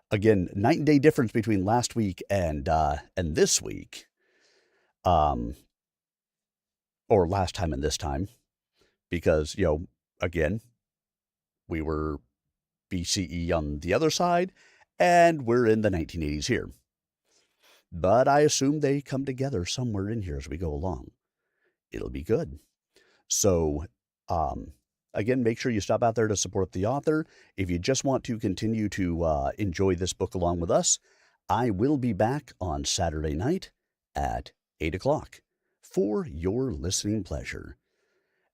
Speaker 1: Again, night and day difference between last week and this week, or last time and this time, because again, we were BCE on the other side, and we're in the 1980s here. But I assume they come together somewhere in here as we go along. It'll be good. So, again, make sure you stop out there to support the author. If you just want to continue to enjoy this book along with us, I will be back on Saturday night at 8 o'clock for your listening pleasure.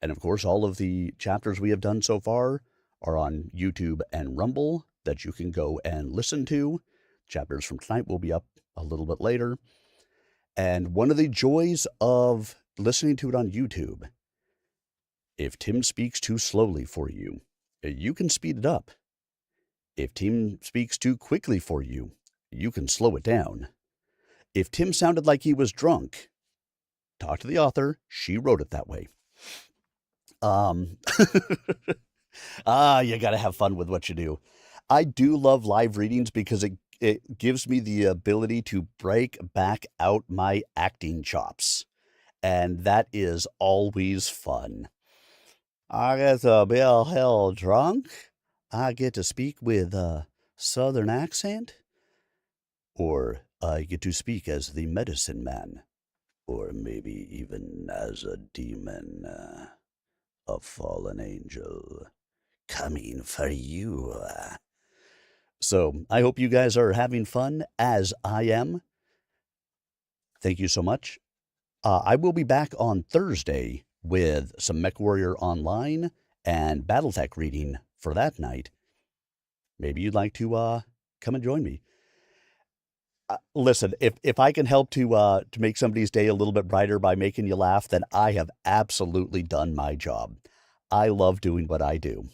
Speaker 1: And of course, all of the chapters we have done so far are on YouTube and Rumble that you can go and listen to. Chapters from tonight will be up a little bit later. And one of the joys of listening to it on YouTube, if Tim speaks too slowly for you, you can speed it up. If Tim speaks too quickly for you, you can slow it down. If Tim sounded like he was drunk, talk to the author. She wrote it that way. You got to have fun with what you do. I do love live readings because it gives me the ability to break back out my acting chops. And that is always fun. I get to be a hell drunk. I get to speak with a southern accent. Or I get to speak as the medicine man. Or maybe even as a demon. A fallen angel. Coming for you. So I hope you guys are having fun as I am. Thank you so much. I will be back on Thursday with some MechWarrior Online and Battletech reading for that night. maybe you'd like to come and join me. Listen, if I can help to make somebody's day a little bit brighter by making you laugh, then I have absolutely done my job. I love doing what I do.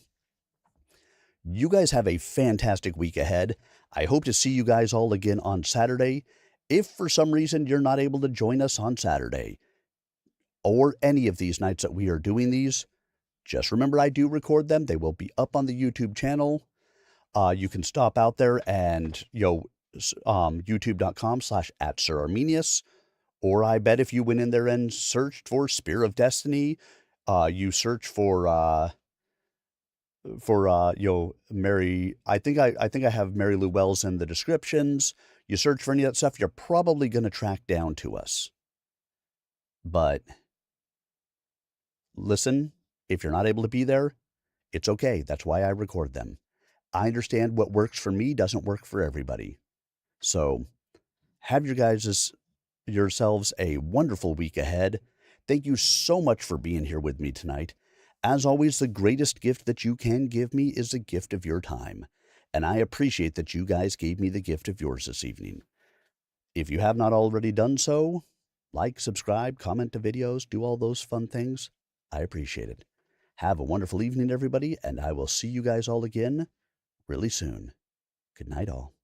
Speaker 1: You guys have a fantastic week ahead. I hope to see you guys all again on Saturday. If for some reason you're not able to join us on Saturday or any of these nights that we are doing these, just remember I do record them. They will be up on the YouTube channel. You can stop out there and, youtube.com/@SirArminius. Or I bet if you went in there and searched for Spear of Destiny, you search for Mary. I think I have Mary Lou Wells in the descriptions. You search for any of that stuff, you're probably going to track down to us. But listen, if you're not able to be there, it's okay. That's why I record them. I understand what works for me doesn't work for everybody. So have yourselves a wonderful week ahead. Thank you so much for being here with me tonight. As always, the greatest gift that you can give me is the gift of your time. And I appreciate that you guys gave me the gift of yours this evening. If you have not already done so, like, subscribe, comment to videos, do all those fun things. I appreciate it. Have a wonderful evening, everybody, and I will see you guys all again really soon. Good night, all.